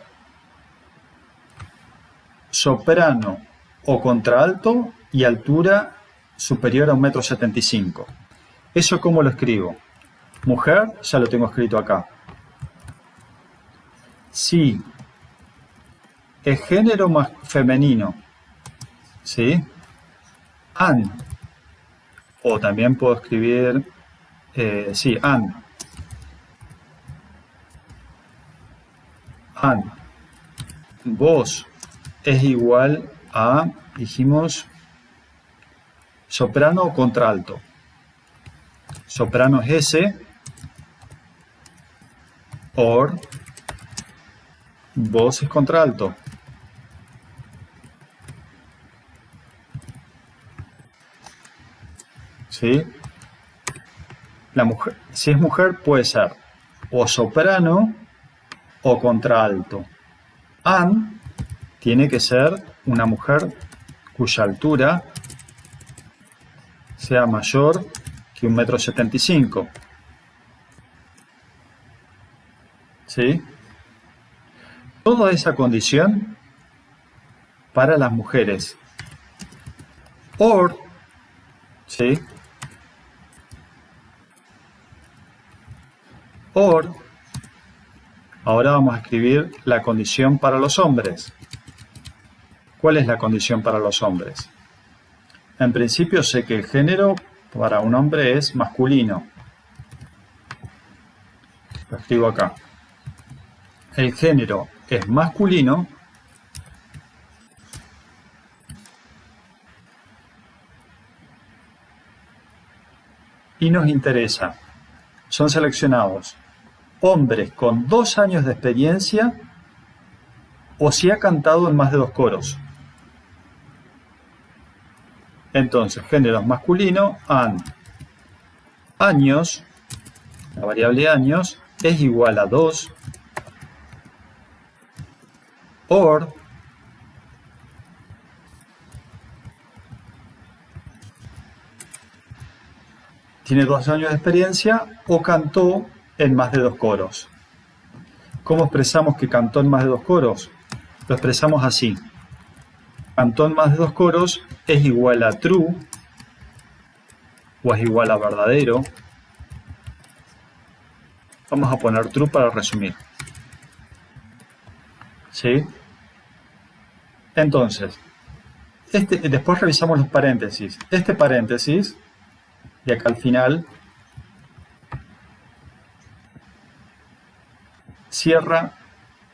soprano o contralto y altura superior a 1,75 m. ¿Eso cómo lo escribo? Mujer, ya lo tengo escrito acá. Si es género más femenino, ¿sí? An. O también puedo escribir, sí, an. An. Voz es igual a, dijimos, soprano o contralto. Soprano es S, or, voz es contralto. ¿Sí? La mujer, si es mujer puede ser o soprano o contralto. An tiene que ser una mujer cuya altura sea mayor que 1,75 m. ¿Sí? Toda esa condición para las mujeres. Or, ¿sí? Or, ahora vamos a escribir la condición para los hombres. ¿Cuál es la condición para los hombres? En principio sé que el género para un hombre es masculino. Lo escribo acá. El género es masculino y nos interesa. Son seleccionados hombres con 2 años de experiencia o si ha cantado en más de 2 coros. Entonces, género masculino, an. Años, la variable años, es igual a 2. Or, tiene 2 años de experiencia o cantó en más de 2 coros. ¿Cómo expresamos que cantó en más de 2 coros? Lo expresamos así. Cantó en más de 2 coros es igual a true o es igual a verdadero. Vamos a poner true para resumir. ¿Sí? Entonces, después revisamos los paréntesis. Este paréntesis, de acá al final, cierra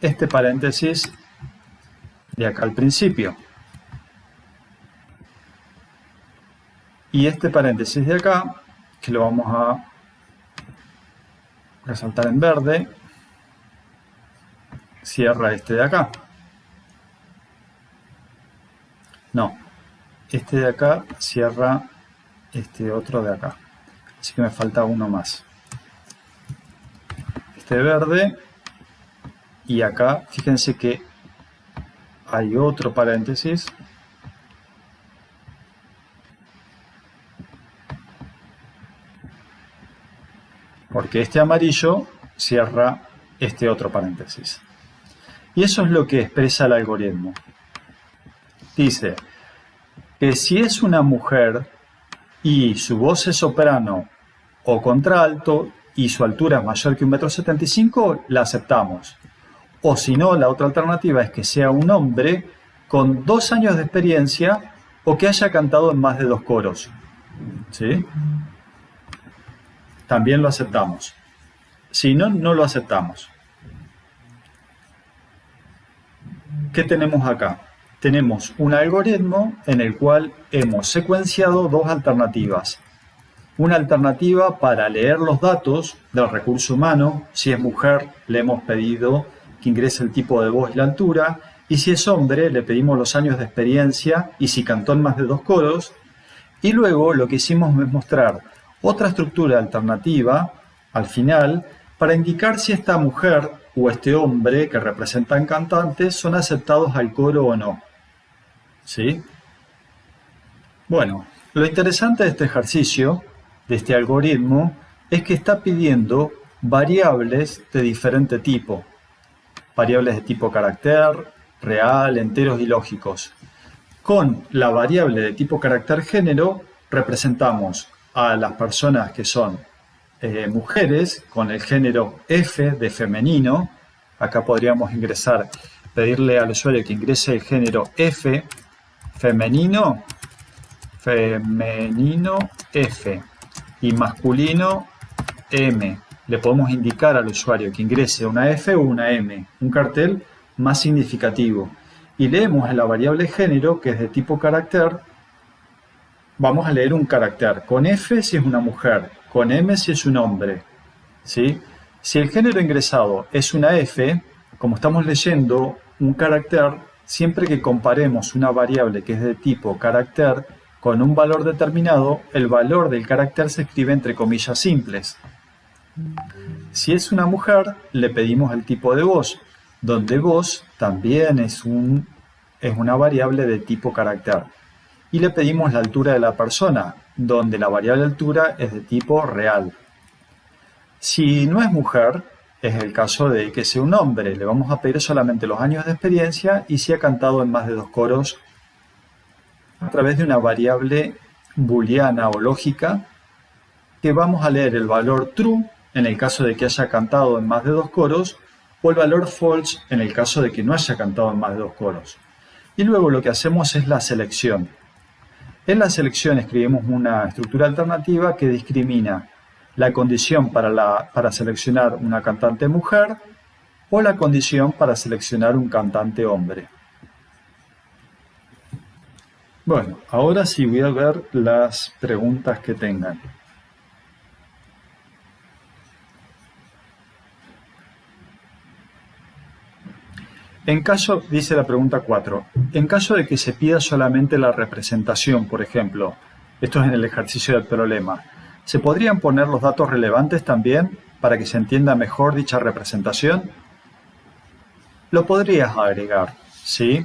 este paréntesis de acá al principio. Y este paréntesis de acá, que lo vamos a resaltar en verde, cierra este de acá. No, este de acá cierra este otro de acá. Así que me falta uno más. Este verde. Y acá, fíjense que hay otro paréntesis. Porque este amarillo cierra este otro paréntesis. Y eso es lo que expresa el algoritmo. Dice que si es una mujer y su voz es soprano o contralto y su altura es mayor que 1,75 m, la aceptamos. O si no, la otra alternativa es que sea un hombre con 2 años de experiencia o que haya cantado en más de 2 coros. ¿Sí? También lo aceptamos. Si no, no lo aceptamos. ¿Qué tenemos acá? Tenemos un algoritmo en el cual hemos secuenciado 2 alternativas. Una alternativa para leer los datos del recurso humano. Si es mujer, le hemos pedido que ingrese el tipo de voz y la altura. Y si es hombre, le pedimos los años de experiencia y si cantó en más de 2 coros. Y luego lo que hicimos es mostrar otra estructura alternativa al final para indicar si esta mujer o este hombre que representan cantantes son aceptados al coro o no. ¿Sí? Bueno, lo interesante de este ejercicio, de este algoritmo, es que está pidiendo variables de diferente tipo. Variables de tipo carácter, real, enteros y lógicos. Con la variable de tipo carácter género representamos a las personas que son mujeres con el género F de femenino. Acá podríamos pedirle al usuario que ingrese el género F femenino F y masculino M. Le podemos indicar al usuario que ingrese una F o una M, un cartel más significativo. Y leemos en la variable género, que es de tipo carácter, vamos a leer un carácter con F si es una mujer, con M si es un hombre. ¿Sí? Si el género ingresado es una F, como estamos leyendo un carácter, siempre que comparemos una variable que es de tipo carácter con un valor determinado, el valor del carácter se escribe entre comillas simples. Si es una mujer, le pedimos el tipo de voz, donde voz también es una variable de tipo carácter. Y le pedimos la altura de la persona, donde la variable altura es de tipo real. Si no es mujer, es el caso de que sea un hombre. Le vamos a pedir solamente los años de experiencia y si ha cantado en más de 2 coros a través de una variable booleana o lógica que vamos a leer el valor true en el caso de que haya cantado en más de 2 coros o el valor false en el caso de que no haya cantado en más de 2 coros. Y luego lo que hacemos es la selección. En la selección escribimos una estructura alternativa que discrimina la condición para seleccionar una cantante mujer o la condición para seleccionar un cantante hombre. Bueno, ahora sí voy a ver las preguntas que tengan. Dice la pregunta 4, en caso de que se pida solamente la representación, por ejemplo, esto es en el ejercicio del problema, ¿se podrían poner los datos relevantes también para que se entienda mejor dicha representación? Lo podrías agregar, ¿sí?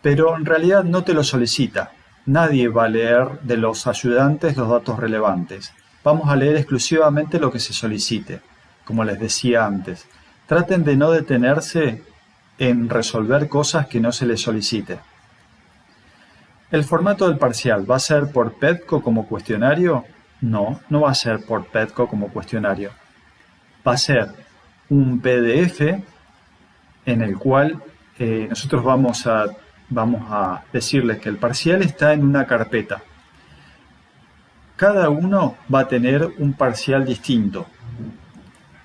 Pero en realidad no te lo solicita. Nadie va a leer de los ayudantes los datos relevantes. Vamos a leer exclusivamente lo que se solicite, como les decía antes. Traten de no detenerse en resolver cosas que no se les solicite. ¿El formato del parcial va a ser por PEDCO como cuestionario? No, no va a ser por PEDCO como cuestionario. Va a ser un PDF en el cual nosotros vamos a decirles que el parcial está en una carpeta. Cada uno va a tener un parcial distinto.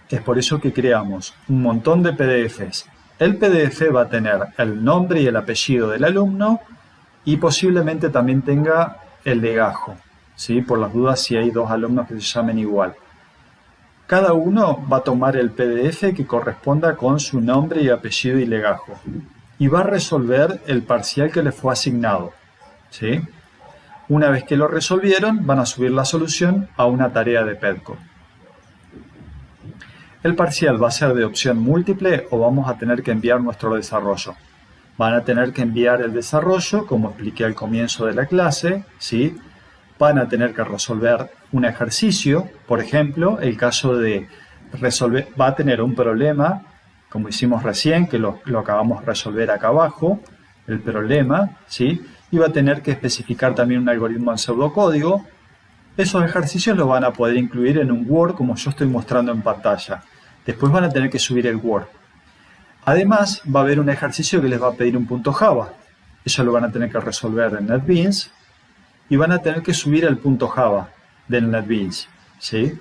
Es por eso que creamos un montón de PDFs. El PDF va a tener el nombre y el apellido del alumno y posiblemente también tenga el legajo, ¿sí? Por las dudas si hay 2 alumnos que se llamen igual. Cada uno va a tomar el PDF que corresponda con su nombre y apellido y legajo y va a resolver el parcial que le fue asignado, ¿sí? Una vez que lo resolvieron, van a subir la solución a una tarea de PEDCO. ¿El parcial va a ser de opción múltiple o vamos a tener que enviar nuestro desarrollo? Van a tener que enviar el desarrollo, como expliqué al comienzo de la clase, ¿sí? Van a tener que resolver un ejercicio, por ejemplo, el caso de resolver, va a tener un problema, como hicimos recién, que lo acabamos de resolver acá abajo, el problema, ¿sí? Y va a tener que especificar también un algoritmo en pseudocódigo. Esos ejercicios los van a poder incluir en un Word como yo estoy mostrando en pantalla. Después van a tener que subir el Word. Además, va a haber un ejercicio que les va a pedir un punto Java. Eso lo van a tener que resolver en NetBeans y van a tener que subir el punto Java del NetBeans, ¿sí?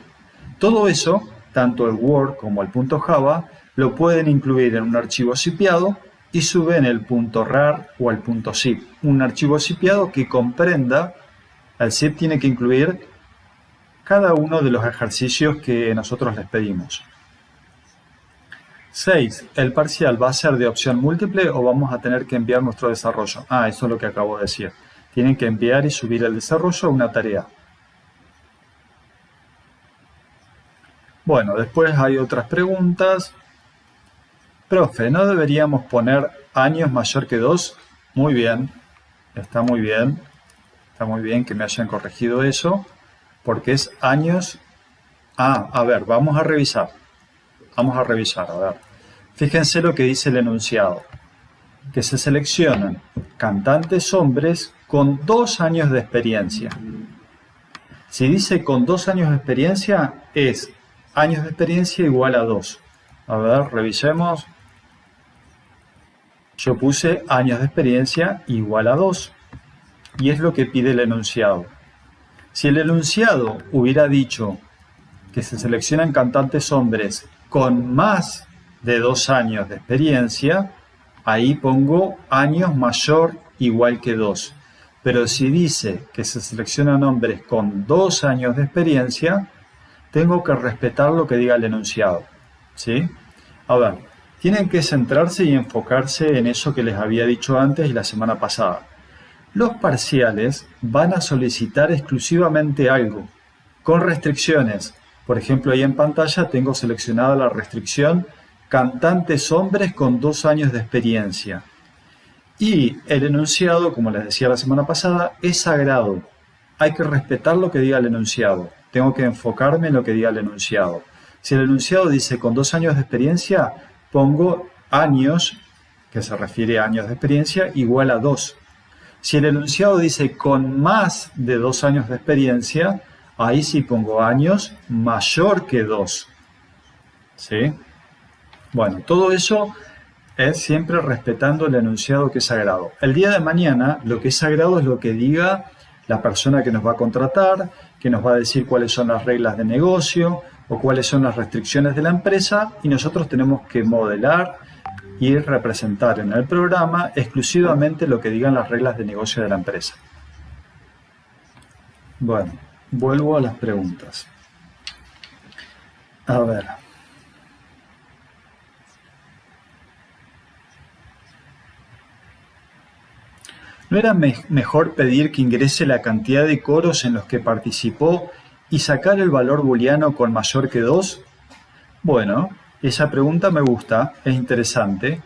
Todo eso, tanto el Word como el punto Java, lo pueden incluir en un archivo zipeado y suben el punto .rar o el punto .zip. Un archivo zipeado que comprenda. El zip tiene que incluir cada uno de los ejercicios que nosotros les pedimos. 6. ¿El parcial va a ser de opción múltiple o vamos a tener que enviar nuestro desarrollo? Eso es lo que acabo de decir. Tienen que enviar y subir el desarrollo a una tarea. Bueno, después hay otras preguntas. Profe, ¿no deberíamos poner años mayor que 2? Muy bien, está muy bien. Está muy bien que me hayan corregido eso, porque es años. A ver, vamos a revisar. A ver. Fíjense lo que dice el enunciado. Que se seleccionan cantantes hombres con 2 años de experiencia. Si dice con 2 años de experiencia, es años de experiencia igual a 2. A ver, revisemos. Yo puse años de experiencia igual a 2. Y es lo que pide el enunciado. Si el enunciado hubiera dicho que se seleccionan cantantes hombres con más de 2 años de experiencia, ahí pongo años mayor igual que 2. Pero si dice que se seleccionan hombres con 2 años de experiencia, tengo que respetar lo que diga el enunciado. ¿Sí? A ver, tienen que centrarse y enfocarse en eso que les había dicho antes y la semana pasada. Los parciales van a solicitar exclusivamente algo, con restricciones. Por ejemplo, ahí en pantalla tengo seleccionada la restricción cantantes hombres con 2 años de experiencia. Y el enunciado, como les decía la semana pasada, es sagrado. Hay que respetar lo que diga el enunciado. Tengo que enfocarme en lo que diga el enunciado. Si el enunciado dice con 2 años de experiencia, pongo años, que se refiere a años de experiencia, igual a 2. Si el enunciado dice con más de 2 años de experiencia, ahí sí pongo años mayor que 2. ¿Sí? Bueno, todo eso es siempre respetando el enunciado que es sagrado. El día de mañana, lo que es sagrado es lo que diga la persona que nos va a contratar, que nos va a decir cuáles son las reglas de negocio o cuáles son las restricciones de la empresa, y nosotros tenemos que modelar y representar en el programa exclusivamente lo que digan las reglas de negocio de la empresa. Bueno, vuelvo a las preguntas. A ver. ¿No era mejor pedir que ingrese la cantidad de coros en los que participó y sacar el valor booleano con mayor que 2? Bueno, esa pregunta me gusta, es interesante.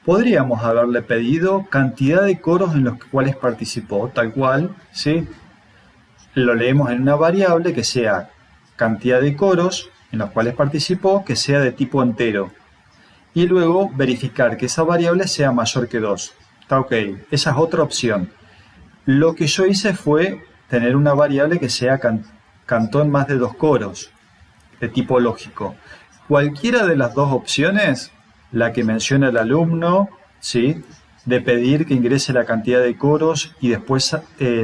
Podríamos haberle pedido cantidad de coros en los cuales participó, tal cual, ¿sí? Lo leemos en una variable que sea cantidad de coros en los cuales participó, que sea de tipo entero. Y luego verificar que esa variable sea mayor que 2. Está ok, esa es otra opción. Lo que yo hice fue tener una variable que sea cantó en más de 2 coros, de tipo lógico. Cualquiera de las dos opciones, la que menciona el alumno, ¿sí?, de pedir que ingrese la cantidad de coros y después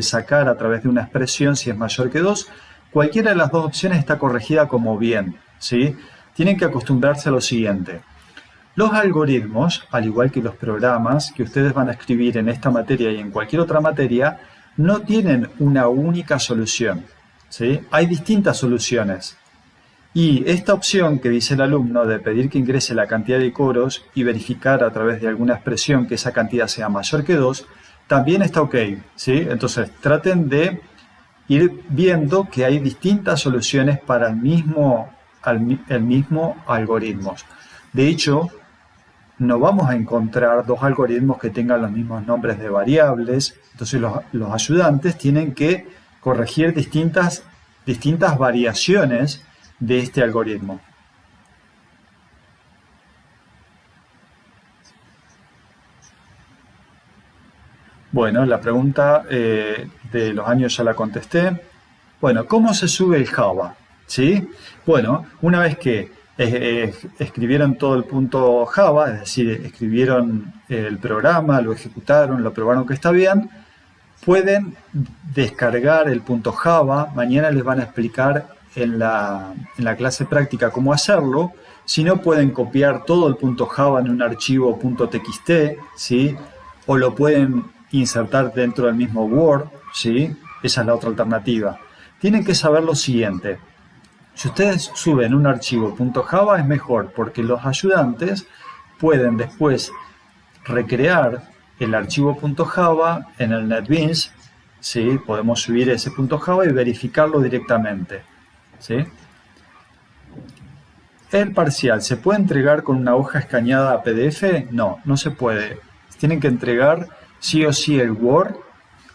sacar a través de una expresión si es mayor que 2, cualquiera de las dos opciones está corregida como bien, ¿sí? Tienen que acostumbrarse a lo siguiente. Los algoritmos, al igual que los programas que ustedes van a escribir en esta materia y en cualquier otra materia, no tienen una única solución, ¿sí? Hay distintas soluciones. Y esta opción que dice el alumno de pedir que ingrese la cantidad de coros y verificar a través de alguna expresión que esa cantidad sea mayor que 2, también está ok, ¿sí? Entonces traten de ir viendo que hay distintas soluciones para el mismo algoritmo. De hecho, no vamos a encontrar dos algoritmos que tengan los mismos nombres de variables. Entonces los ayudantes tienen que corregir distintas variaciones de este algoritmo. Bueno, la pregunta de los años ya la contesté. Bueno, ¿cómo se sube el Java? ¿Sí? Bueno, una vez que escribieron todo el punto Java, es decir, escribieron el programa, lo ejecutaron, lo probaron que está bien, pueden descargar el punto Java. Mañana les van a explicar en la clase práctica cómo hacerlo. Si no, pueden copiar todo el punto Java en un archivo .txt, ¿sí? O lo pueden insertar dentro del mismo Word, ¿sí? Esa es la otra alternativa. Tienen que saber lo siguiente. Si ustedes suben un archivo .java es mejor porque los ayudantes pueden después recrear el archivo .java en el NetBeans, ¿sí? Podemos subir ese .java y verificarlo directamente, ¿sí? ¿El parcial se puede entregar con una hoja escaneada a PDF? No, no se puede. Tienen que entregar sí o sí el Word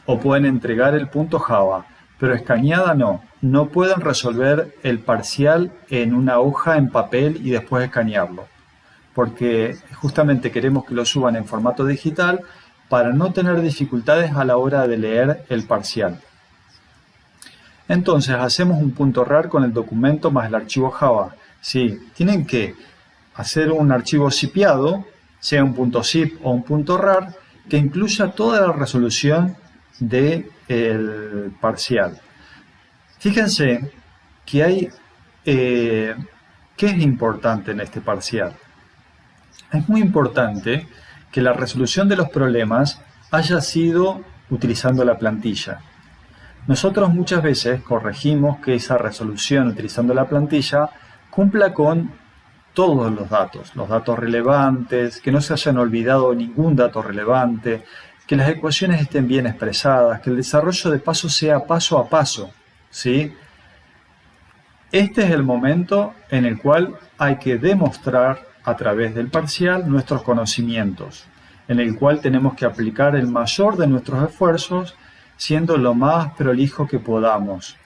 o pueden entregar el .java, pero escaneada no. No pueden resolver el parcial en una hoja en papel y después escanearlo, porque justamente queremos que lo suban en formato digital para no tener dificultades a la hora de leer el parcial. Entonces hacemos un .rar con el documento más el archivo Java. Sí, tienen que hacer un archivo zipeado, sea un .zip o un .rar, que incluya toda la resolución del parcial. Fíjense que hay, ¿qué es importante en este parcial? Es muy importante que la resolución de los problemas haya sido utilizando la plantilla. Nosotros muchas veces corregimos que esa resolución utilizando la plantilla cumpla con todos los datos relevantes, que no se hayan olvidado ningún dato relevante, que las ecuaciones estén bien expresadas, que el desarrollo de paso sea paso a paso, ¿sí? Este es el momento en el cual hay que demostrar a través del parcial nuestros conocimientos, en el cual tenemos que aplicar el mayor de nuestros esfuerzos siendo lo más prolijo que podamos,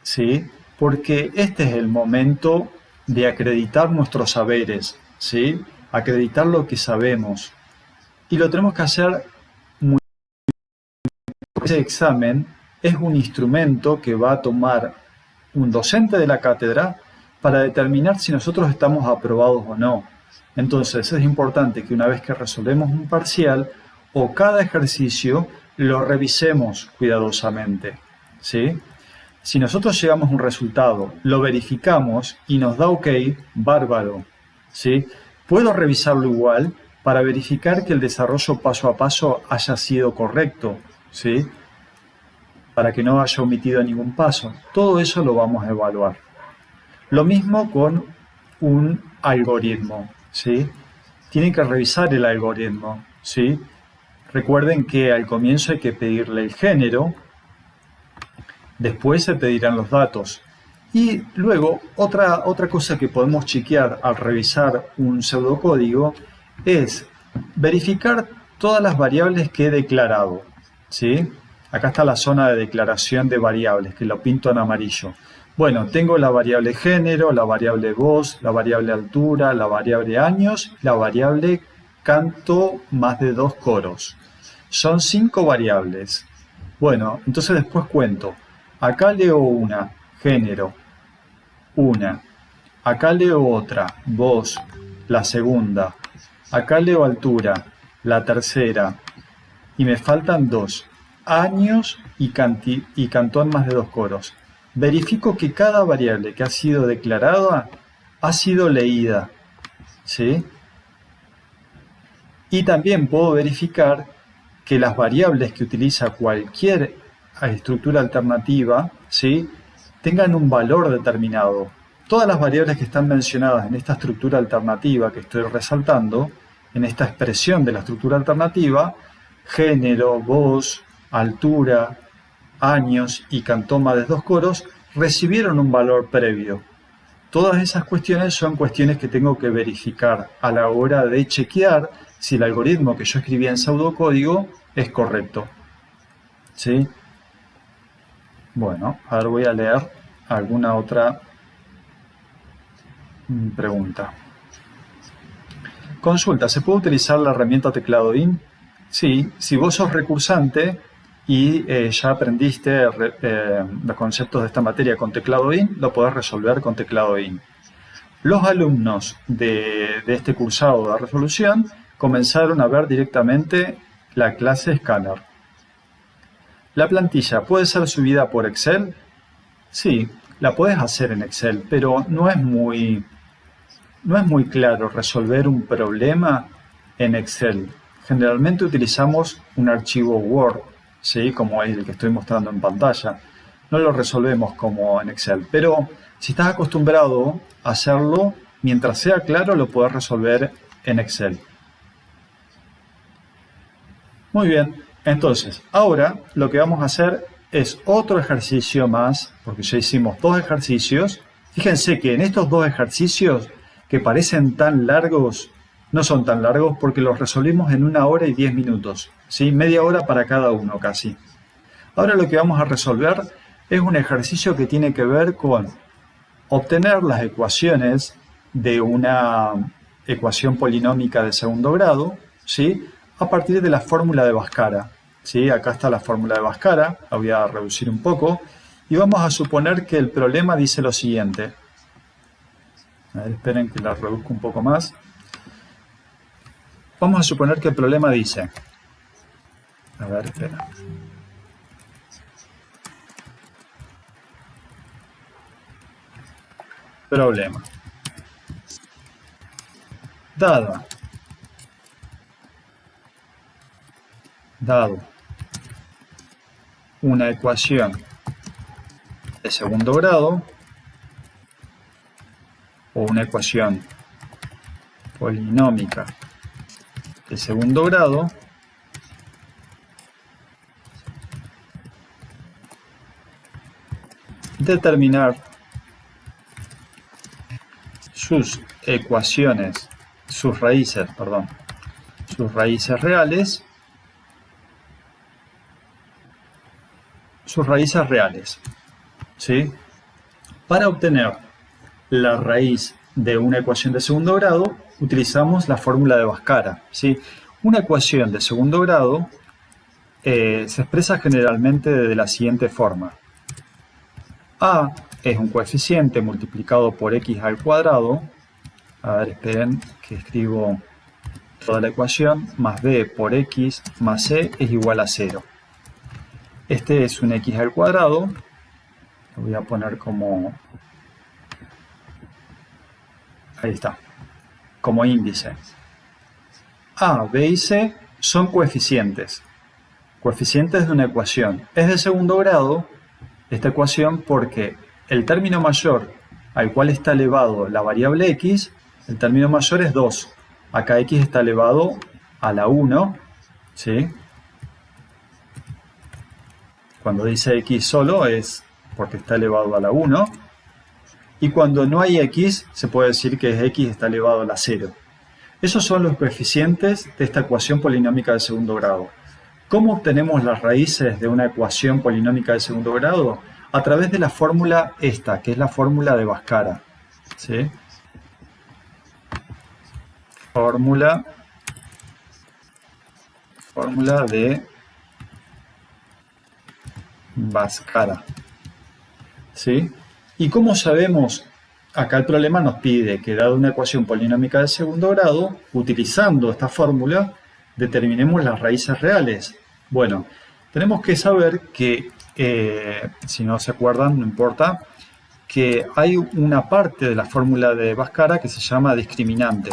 ¿sí? Porque este es el momento de acreditar nuestros saberes, ¿sí? Acreditar lo que sabemos. Y lo tenemos que hacer muy bien. Ese examen es un instrumento que va a tomar un docente de la cátedra para determinar si nosotros estamos aprobados o no. Entonces es importante que una vez que resolvemos un parcial o cada ejercicio lo revisemos cuidadosamente, ¿sí? Si nosotros llegamos a un resultado, lo verificamos y nos da OK, bárbaro, ¿sí? Puedo revisarlo igual para verificar que el desarrollo paso a paso haya sido correcto, ¿sí? Para que no haya omitido ningún paso. Todo eso lo vamos a evaluar. Lo mismo con un algoritmo, ¿sí? Tienen que revisar el algoritmo, ¿sí? Recuerden que al comienzo hay que pedirle el género, después se pedirán los datos. Y luego, otra cosa que podemos chequear al revisar un pseudocódigo es verificar todas las variables que he declarado, ¿sí? Acá está la zona de declaración de variables, que lo pinto en amarillo. Bueno, tengo la variable género, la variable voz, la variable altura, la variable años, la variable canto más de 2 coros. Son 5 variables. Bueno, entonces después cuento. Acá leo una, género, una. Acá leo otra, voz, la segunda. Acá leo altura, la tercera. Y me faltan 2, años y cantón más de 2 coros. Verifico que cada variable que ha sido declarada ha sido leída, ¿sí? Y también puedo verificar que las variables que utiliza cualquier estructura alternativa, ¿sí?, tengan un valor determinado. Todas las variables que están mencionadas en esta estructura alternativa que estoy resaltando, en esta expresión de la estructura alternativa, género, voz, altura, años y cantón más de 2 coros, recibieron un valor previo. Todas esas cuestiones son cuestiones que tengo que verificar a la hora de chequear si el algoritmo que yo escribí en pseudocódigo es correcto, ¿sí? Bueno, ahora voy a leer alguna otra pregunta. Consulta, ¿se puede utilizar la herramienta teclado IN? Sí, si vos sos recursante y ya aprendiste los conceptos de esta materia con teclado IN, lo podés resolver con teclado IN. Los alumnos de este cursado de resolución comenzaron a ver directamente la clase Scanner. ¿La plantilla puede ser subida por Excel? Sí, la puedes hacer en Excel, pero no es muy claro resolver un problema en Excel. Generalmente utilizamos un archivo Word, ¿sí?, como el que estoy mostrando en pantalla. No lo resolvemos como en Excel, pero si estás acostumbrado a hacerlo, mientras sea claro, lo puedes resolver en Excel. Muy bien, entonces, ahora lo que vamos a hacer es otro ejercicio más, porque ya hicimos 2 ejercicios, Fíjense que en estos dos ejercicios que parecen tan largos, no son tan largos porque los resolvimos en 1 hora y 10 minutos, ¿sí? Media hora para cada uno casi. Ahora lo que vamos a resolver es un ejercicio que tiene que ver con obtener las ecuaciones de una ecuación polinómica de segundo grado, ¿sí? A partir de la fórmula de Bhaskara, ¿sí? Acá está la fórmula de Bhaskara, la voy a reducir un poco, y vamos a suponer que el problema dice lo siguiente. A ver, esperen que la reduzco un poco más. Vamos a suponer que el problema dice... A ver, esperen. Problema. Dado una ecuación de segundo grado o una ecuación polinómica de segundo grado, determinar sus raíces reales, ¿sí? Para obtener la raíz de una ecuación de segundo grado, utilizamos la fórmula de Bhaskara, ¿sí? Una ecuación de segundo grado se expresa generalmente de la siguiente forma. A es un coeficiente multiplicado por x al cuadrado. A ver, esperen que escribo toda la ecuación. Más b por x más c es igual a 0. Este es un x al cuadrado. Lo voy a poner como... Ahí está. Como índice. A, b y c son coeficientes. Coeficientes de una ecuación. Es de segundo grado esta ecuación porque el término mayor al cual está elevado la variable x, el término mayor es 2. Acá x está elevado a la 1, ¿sí? Cuando dice x solo es porque está elevado a la 1. Y cuando no hay x, se puede decir que x está elevado a la 0. Esos son los coeficientes de esta ecuación polinómica de segundo grado. ¿Cómo obtenemos las raíces de una ecuación polinómica de segundo grado? A través de la fórmula esta, que es la fórmula de Bhaskara, ¿sí? Fórmula de Bhaskara, ¿sí? ¿Y cómo sabemos? Acá el problema nos pide que, dado una ecuación polinómica de segundo grado, utilizando esta fórmula, determinemos las raíces reales. Bueno, tenemos que saber que, si no se acuerdan, no importa, que hay una parte de la fórmula de Bhaskara que se llama discriminante.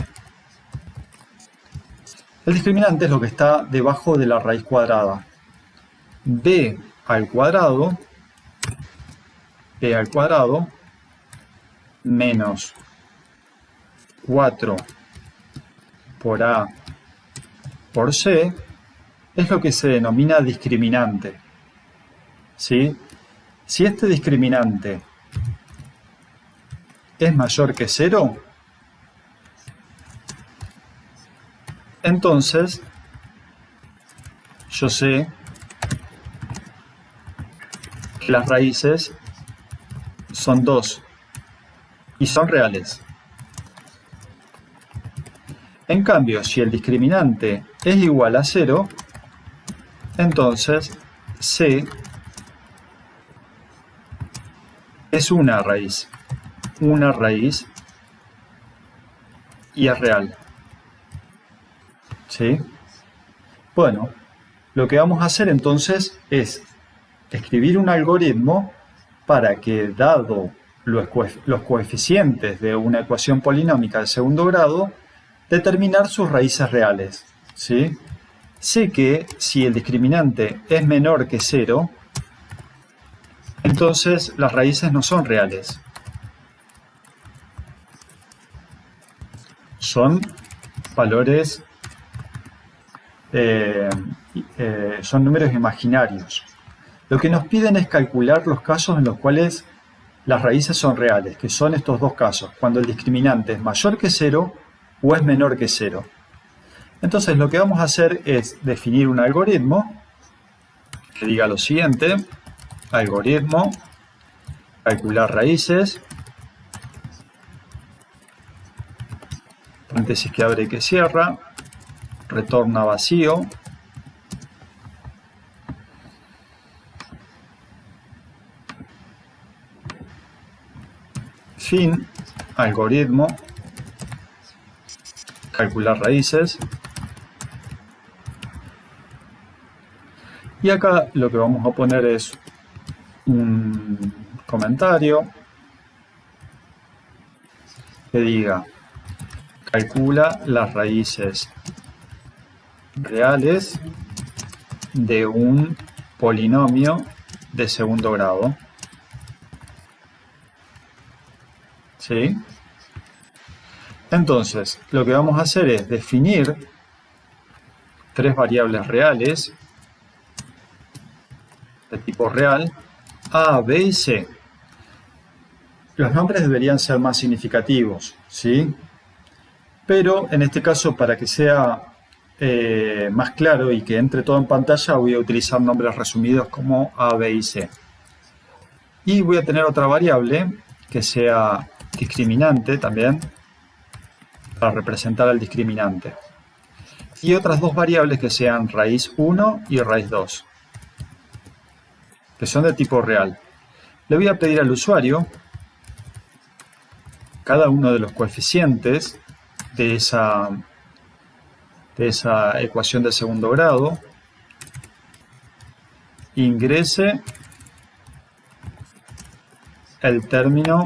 El discriminante es lo que está debajo de la raíz cuadrada. b al cuadrado menos 4 por a por c es lo que se denomina discriminante, ¿sí? Si este discriminante es mayor que 0, entonces yo sé que las raíces son 2 y son reales. En cambio, si el discriminante es igual a 0, entonces C es una raíz y es real, ¿sí? Bueno, lo que vamos a hacer entonces es escribir un algoritmo para que, dado los coeficientes de una ecuación polinómica de segundo grado, determinar sus raíces reales, ¿sí? Sé que si el discriminante es menor que 0, entonces las raíces no son reales. Son valores, son números imaginarios. Lo que nos piden es calcular los casos en los cuales las raíces son reales, que son estos dos casos, cuando el discriminante es mayor que 0 o es menor que 0. Entonces lo que vamos a hacer es definir un algoritmo que diga lo siguiente: algoritmo, calcular raíces, paréntesis que abre y que cierra, retorna vacío, fin, algoritmo, calcular raíces. Y acá lo que vamos a poner es un comentario que diga: calcula las raíces reales de un polinomio de segundo grado. ¿Sí? Entonces, lo que vamos a hacer es definir tres variables reales de tipo real, A, B y C. Los nombres deberían ser más significativos, ¿sí? Pero en este caso, para que sea más claro y que entre todo en pantalla, voy a utilizar nombres resumidos como A, B y C. Y voy a tener otra variable que sea discriminante también, para representar al discriminante. Y otras dos variables que sean raíz 1 y raíz 2, que son de tipo real. Le voy a pedir al usuario cada uno de los coeficientes de esa ecuación de segundo grado, ingrese el término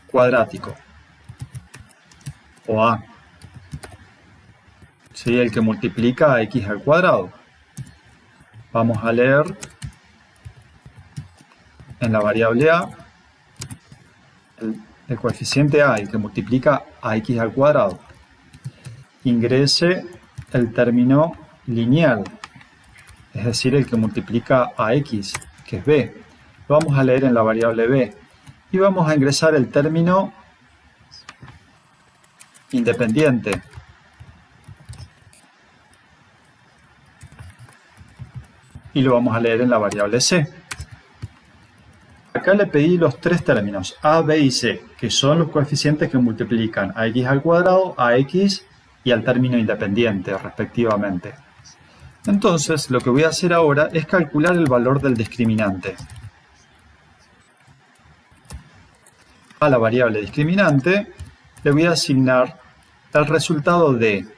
cuadrático, o A, ¿sí? El que multiplica a x al cuadrado. Vamos a leer en la variable A el coeficiente A, el que multiplica a x al cuadrado. Ingrese el término lineal, es decir, el que multiplica a x, que es B. Lo vamos a leer en la variable B. Y vamos a ingresar el término independiente, y lo vamos a leer en la variable C. Acá le pedí los tres términos, A, B y C, que son los coeficientes que multiplican a x al cuadrado, a x y al término independiente, respectivamente. Entonces, lo que voy a hacer ahora es calcular el valor del discriminante. A la variable discriminante le voy a asignar el resultado de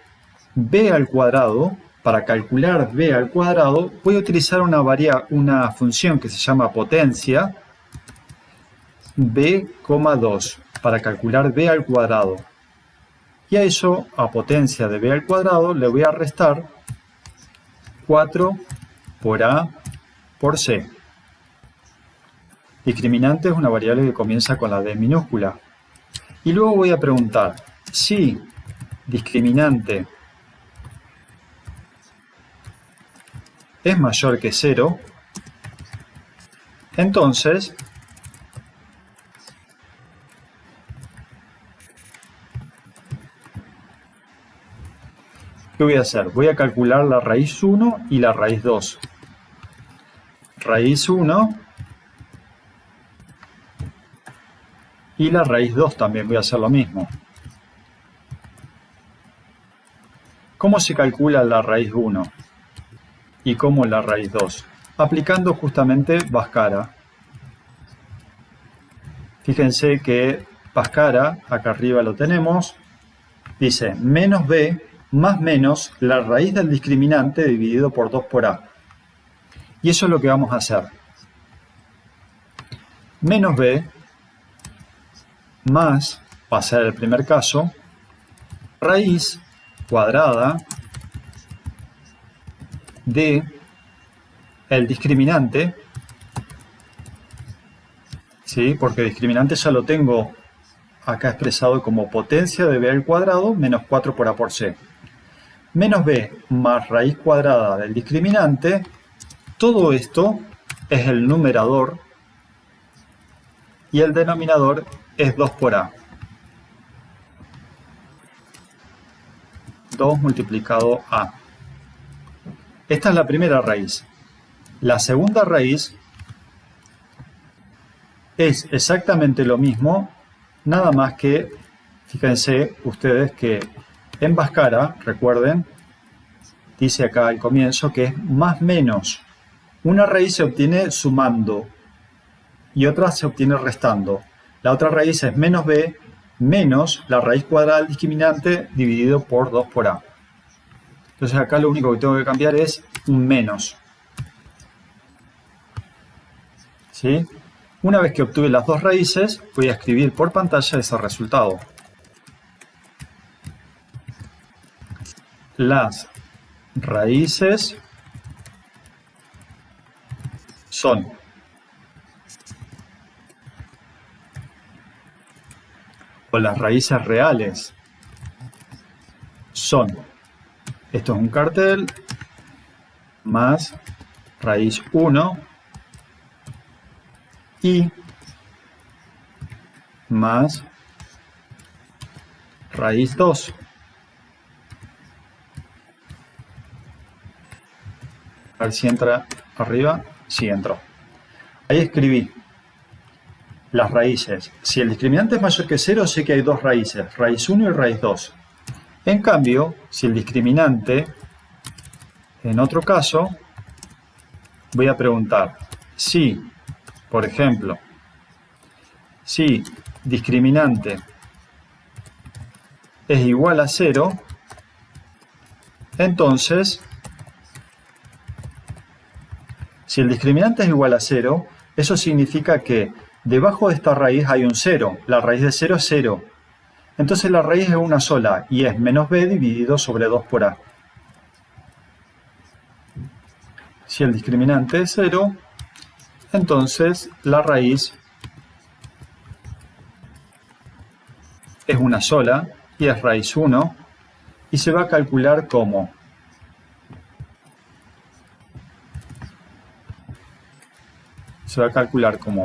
b al cuadrado. Para calcular b al cuadrado voy a utilizar una función que se llama potencia b,2 para calcular b al cuadrado. Y a eso, a potencia de b al cuadrado, le voy a restar 4 por a por c. Discriminante es una variable que comienza con la d minúscula. Y luego voy a preguntar si discriminante es mayor que 0, entonces ¿qué voy a hacer? Voy a calcular la raíz 1 y la raíz 2. Raíz 1 y la raíz 2 también voy a hacer lo mismo. ¿Cómo se calcula la raíz 1? ¿Y cómo la raíz 2? Aplicando justamente Bhaskara. Fíjense que Bhaskara, acá arriba lo tenemos, dice menos b más menos la raíz del discriminante dividido por 2 por a. Y eso es lo que vamos a hacer. Menos b más, va a ser el primer caso, raíz cuadrada de el discriminante, ¿sí? Porque discriminante ya lo tengo acá expresado como potencia de b al cuadrado menos 4 por a por c. Menos b más raíz cuadrada del discriminante Todo esto es el numerador y el denominador es 2 por a. 2 multiplicado a. Esta es la primera raíz. La segunda raíz es exactamente lo mismo, nada más que, fíjense ustedes que en Bhaskara, recuerden, dice acá al comienzo que es más menos. Una raíz se obtiene sumando y otra se obtiene restando. La otra raíz es menos b menos la raíz cuadrada del discriminante dividido por 2 por a. Entonces acá lo único que tengo que cambiar es un menos. ¿Sí? Una vez que obtuve las dos raíces, voy a escribir por pantalla ese resultado. Las raíces son o las raíces reales son, esto es un cartel, más raíz 1 y más raíz 2. A ver si entra arriba. Sí, entró. Ahí escribí las raíces. Si el discriminante es mayor que 0, sé que hay dos raíces, raíz 1 y raíz 2. En cambio, si el discriminante, en otro caso, voy a preguntar si, por ejemplo, si discriminante es igual a 0, entonces, si el discriminante es igual a 0, eso significa que debajo de esta raíz hay un 0. La raíz de 0 es 0. Entonces la raíz es una sola y es menos b dividido sobre 2 por a. Si el discriminante es 0, entonces la raíz es una sola y es raíz 1 y se va a calcular como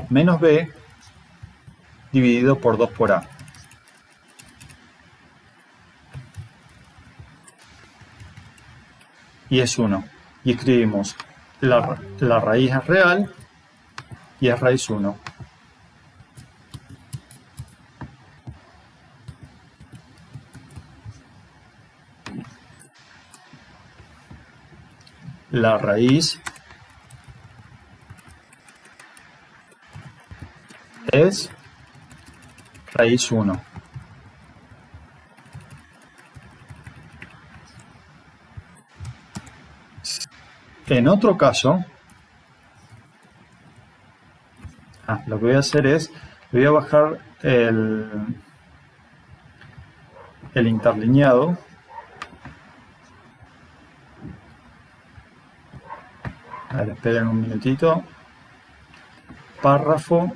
menos b dividido por 2 por a. Y es 1. Y escribimos la raíz es real y es raíz 1. La raíz es raíz 1. En otro caso, lo que voy a hacer es, voy a bajar el interlineado. A ver, esperen un minutito. Párrafo.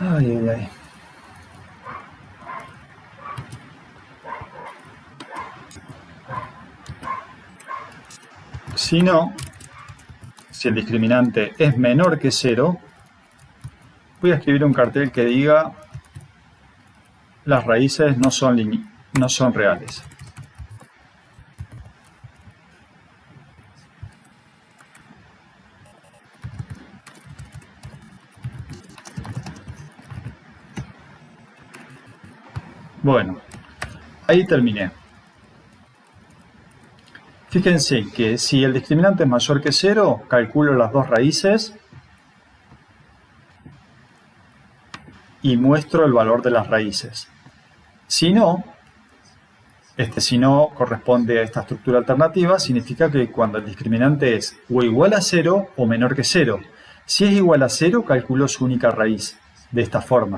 Ay, ay, ay. Si no, si el discriminante es menor que 0, voy a escribir un cartel que diga las raíces no son reales. Bueno, ahí terminé. Fíjense que si el discriminante es mayor que 0, calculo las dos raíces y muestro el valor de las raíces. Si no, si no corresponde a esta estructura alternativa, significa que cuando el discriminante es o igual a 0 o menor que 0. Si es igual a 0, calculo su única raíz, de esta forma.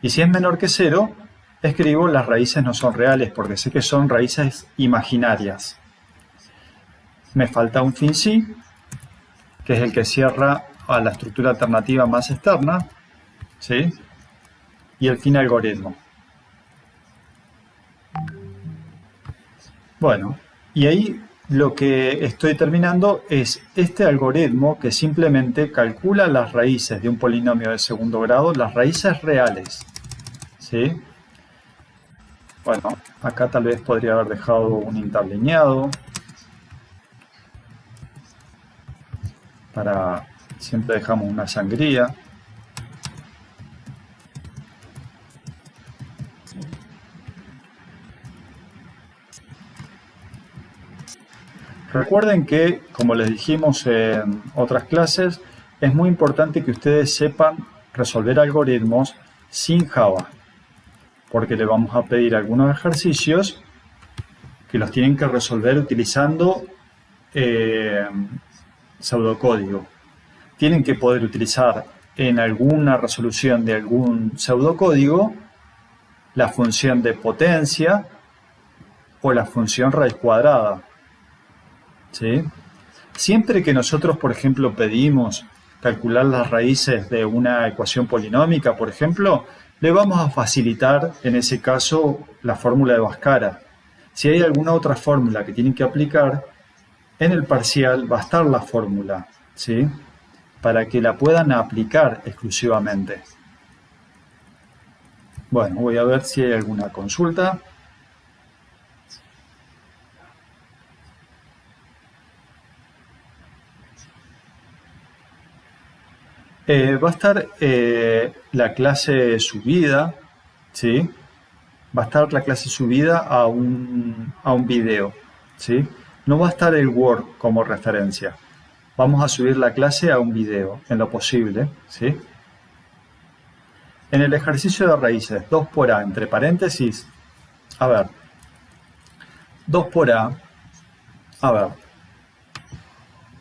Y si es menor que 0, escribo las raíces no son reales, porque sé que son raíces imaginarias. Me falta un fin sí, que es el que cierra a la estructura alternativa más externa, ¿sí? y el fin algoritmo. Bueno, y ahí lo que estoy terminando es este algoritmo que simplemente calcula las raíces de un polinomio de segundo grado, las raíces reales, ¿sí? Bueno, acá tal vez podría haber dejado un interlineado para siempre dejamos una sangría. Recuerden que, como les dijimos en otras clases, es muy importante que ustedes sepan resolver algoritmos sin Java, porque le vamos a pedir algunos ejercicios que los tienen que resolver utilizando pseudocódigo. Tienen que poder utilizar en alguna resolución de algún pseudocódigo la función de potencia o la función raíz cuadrada. ¿Sí? Siempre que nosotros, por ejemplo, pedimos calcular las raíces de una ecuación polinómica, por ejemplo, le vamos a facilitar, en ese caso, la fórmula de Bhaskara. Si hay alguna otra fórmula que tienen que aplicar, en el parcial va a estar la fórmula, ¿sí? Para que la puedan aplicar exclusivamente. Bueno, voy a ver si hay alguna consulta. Va a estar la clase subida, ¿sí? Va a estar la clase subida a un video, ¿sí? No va a estar el Word como referencia. Vamos a subir la clase a un video, en lo posible, ¿sí? En el ejercicio de raíces, 2 por A, entre paréntesis, a ver, 2 por A, a ver,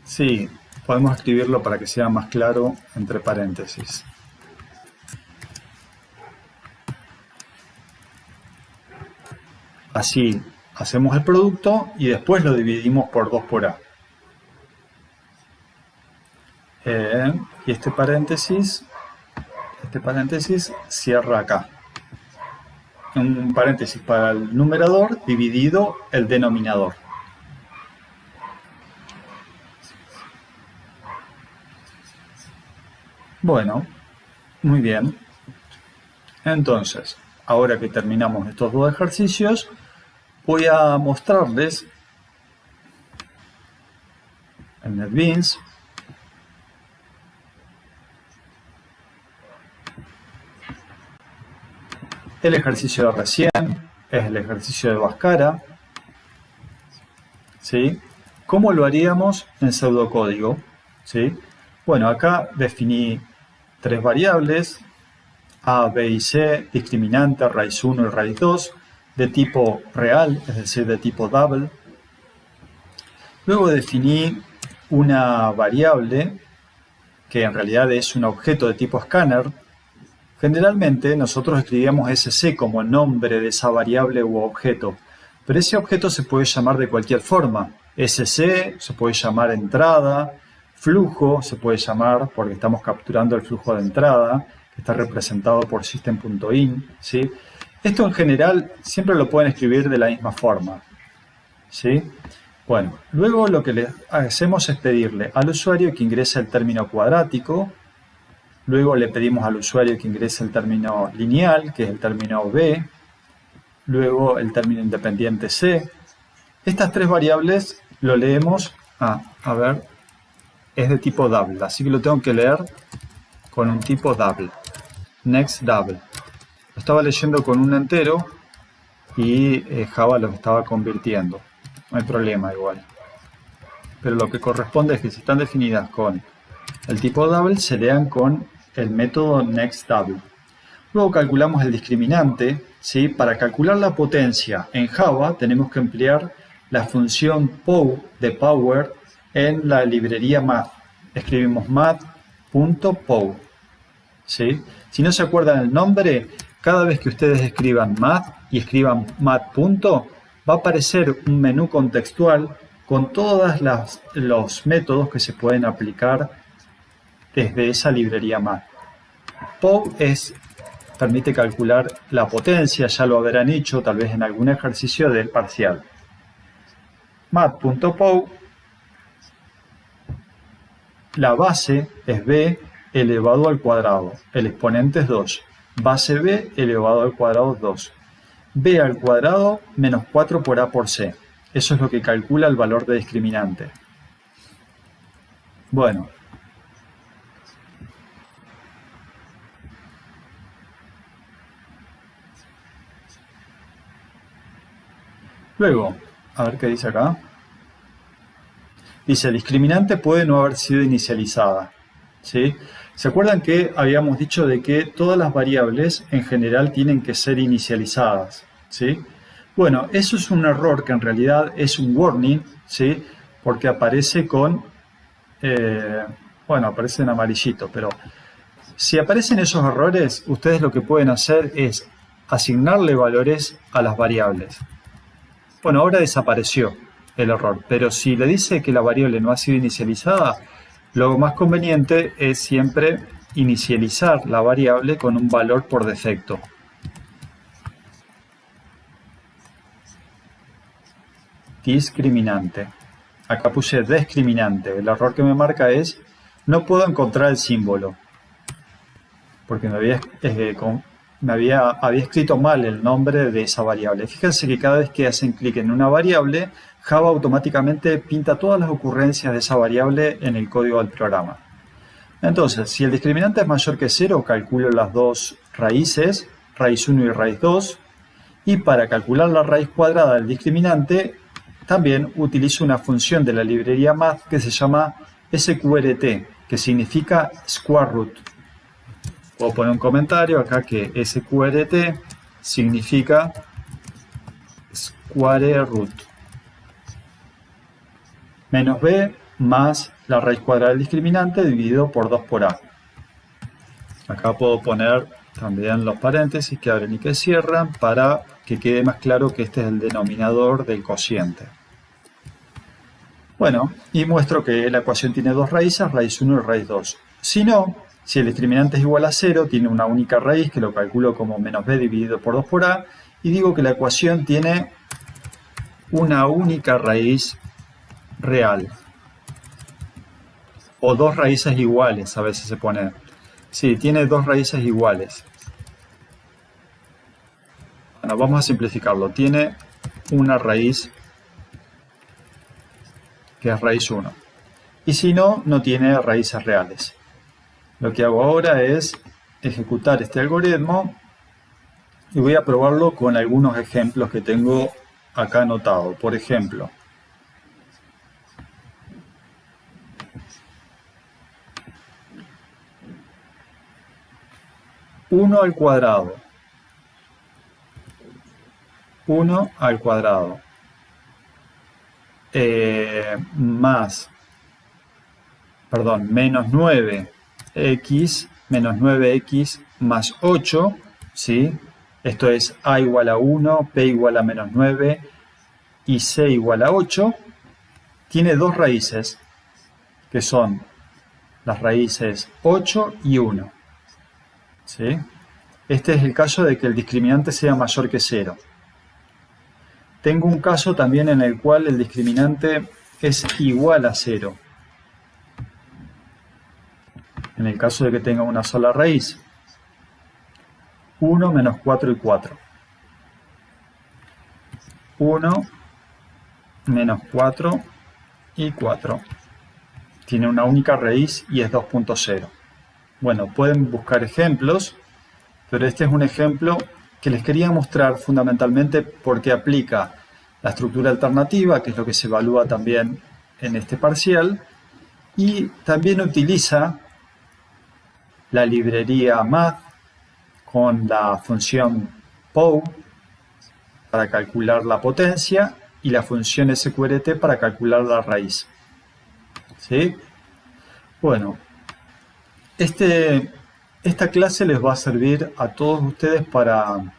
sí, podemos escribirlo para que sea más claro, entre paréntesis. Así hacemos el producto y después lo dividimos por 2 por A. Y este paréntesis cierra acá. Un paréntesis para el numerador dividido el denominador. Bueno, muy bien. Entonces, ahora que terminamos estos dos ejercicios, voy a mostrarles en NetBeans el ejercicio de recién, es el ejercicio de Bhaskara, ¿sí? ¿Cómo lo haríamos en pseudocódigo? ¿Sí? Bueno, acá definí 3 variables, A, B y C, discriminante, raíz 1 y raíz 2, de tipo real, es decir, de tipo double. Luego definí una variable que en realidad es un objeto de tipo scanner. Generalmente nosotros escribíamos SC como el nombre de esa variable u objeto, pero ese objeto se puede llamar de cualquier forma. SC se puede llamar entrada, flujo se puede llamar porque estamos capturando el flujo de entrada, que está representado por system.in, ¿sí? Esto en general siempre lo pueden escribir de la misma forma, ¿sí? Bueno, luego lo que le hacemos es pedirle al usuario que ingrese el término cuadrático. Luego le pedimos al usuario que ingrese el término lineal, que es el término B. Luego el término independiente C. Estas 3 variables lo leemos, a ver, es de tipo double, así que lo tengo que leer con un tipo double. Next double. Lo estaba leyendo con un entero y Java lo estaba convirtiendo. No hay problema igual. Pero lo que corresponde es que si están definidas con el tipo double, se lean con el método next double. Luego calculamos el discriminante, ¿sí? Para calcular la potencia en Java tenemos que emplear la función pow de power en la librería math. Escribimos math.pow, ¿sí? Si no se acuerdan el nombre, cada vez que ustedes escriban math y escriban math. Va a aparecer un menú contextual con todos los métodos que se pueden aplicar desde esa librería math. POW es permite calcular la potencia, ya lo habrán hecho tal vez en algún ejercicio del parcial. Math.pow, la base es b elevado al cuadrado, el exponente es 2, base b elevado al cuadrado es 2, b al cuadrado menos 4 por a por c, eso es lo que calcula el valor de discriminante. Bueno, luego, a ver qué dice acá. Dice, discriminante puede no haber sido inicializada. ¿Sí? ¿Se acuerdan que habíamos dicho de que todas las variables en general tienen que ser inicializadas? ¿Sí? Bueno, eso es un error que en realidad es un warning, ¿sí? Porque aparece con, bueno, aparece en amarillito, pero si aparecen esos errores, ustedes lo que pueden hacer es asignarle valores a las variables. Bueno, ahora desapareció el error, pero si le dice que la variable no ha sido inicializada, lo más conveniente es siempre inicializar la variable con un valor por defecto. Discriminante. Acá puse discriminante. El error que me marca es no puedo encontrar el símbolo, porque había escrito mal el nombre de esa variable. Fíjense que cada vez que hacen clic en una variable, Java automáticamente pinta todas las ocurrencias de esa variable en el código del programa. Entonces, si el discriminante es mayor que 0, calculo las dos raíces, raíz 1 y raíz 2, y para calcular la raíz cuadrada del discriminante, también utilizo una función de la librería Math que se llama sqrt, que significa square root. Puedo poner un comentario acá que sqrt significa square root. Menos b más la raíz cuadrada del discriminante dividido por 2 por a. Acá puedo poner también los paréntesis que abren y que cierran para que quede más claro que este es el denominador del cociente. Bueno, y muestro que la ecuación tiene dos raíces, raíz 1 y raíz 2. Si no, si el discriminante es igual a 0, tiene una única raíz que lo calculo como menos b dividido por 2 por a, y digo que la ecuación tiene una única raíz real. O dos raíces iguales, a veces se pone. Sí, tiene dos raíces iguales. Bueno, vamos a simplificarlo. Tiene una raíz que es raíz 1. Y si no, no tiene raíces reales. Lo que hago ahora es ejecutar este algoritmo y voy a probarlo con algunos ejemplos que tengo acá anotado. Por ejemplo, uno al cuadrado. 1 al cuadrado. Menos 9x, menos 9x más 8, ¿sí? Esto es a igual a 1, p igual a menos 9 y c igual a 8. Tiene dos raíces, que son las raíces 8 y 1. ¿Sí? Este es el caso de que el discriminante sea mayor que 0. Tengo un caso también en el cual el discriminante es igual a 0. En el caso de que tenga una sola raíz. 1 menos 4 y 4. 1 menos 4 y 4. Tiene una única raíz y es 2.0. Bueno, pueden buscar ejemplos, pero este es un ejemplo que les quería mostrar fundamentalmente porque aplica la estructura alternativa, que es lo que se evalúa también en este parcial, y también utiliza la librería Math con la función pow para calcular la potencia y la función sqrt para calcular la raíz. ¿Sí? Bueno, esta clase les va a servir a todos ustedes para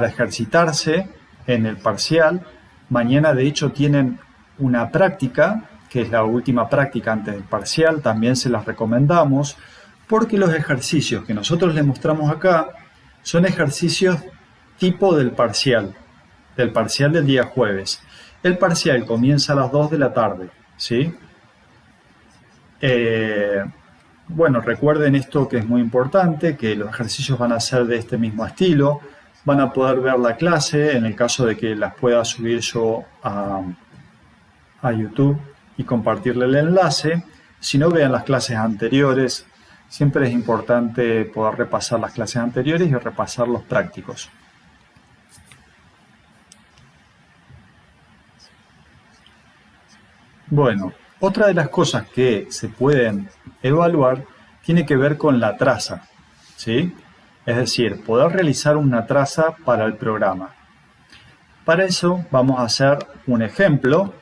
ejercitarse en el parcial. Mañana de hecho tienen una práctica, que es la última práctica antes del parcial, también se las recomendamos, porque los ejercicios que nosotros les mostramos acá Son ejercicios tipo del parcial del día jueves. El parcial comienza a las 2 de la tarde, ¿sí? Bueno, recuerden esto que es muy importante, que los ejercicios van a ser de este mismo estilo. Van a poder ver la clase en el caso de que las pueda subir yo a YouTube y compartirle el enlace. Si no, vean las clases anteriores. Siempre es importante poder repasar las clases anteriores y repasar los prácticos. Bueno, otra de las cosas que se pueden evaluar tiene que ver con la traza, ¿sí? Es decir, poder realizar una traza para el programa. Para eso vamos a hacer un ejemplo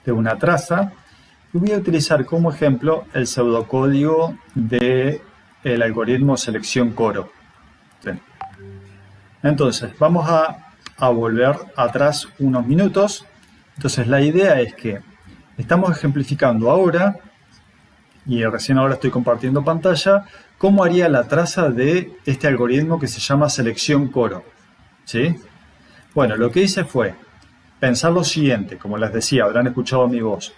de una traza y voy a utilizar como ejemplo el pseudocódigo del algoritmo selección coro. ¿Sí? Entonces, vamos a volver atrás unos minutos. Entonces, la idea es que estamos ejemplificando ahora, y recién ahora estoy compartiendo pantalla, cómo haría la traza de este algoritmo que se llama selección coro. ¿Sí? Bueno, lo que hice fue pensar lo siguiente, como les decía, habrán escuchado mi voz.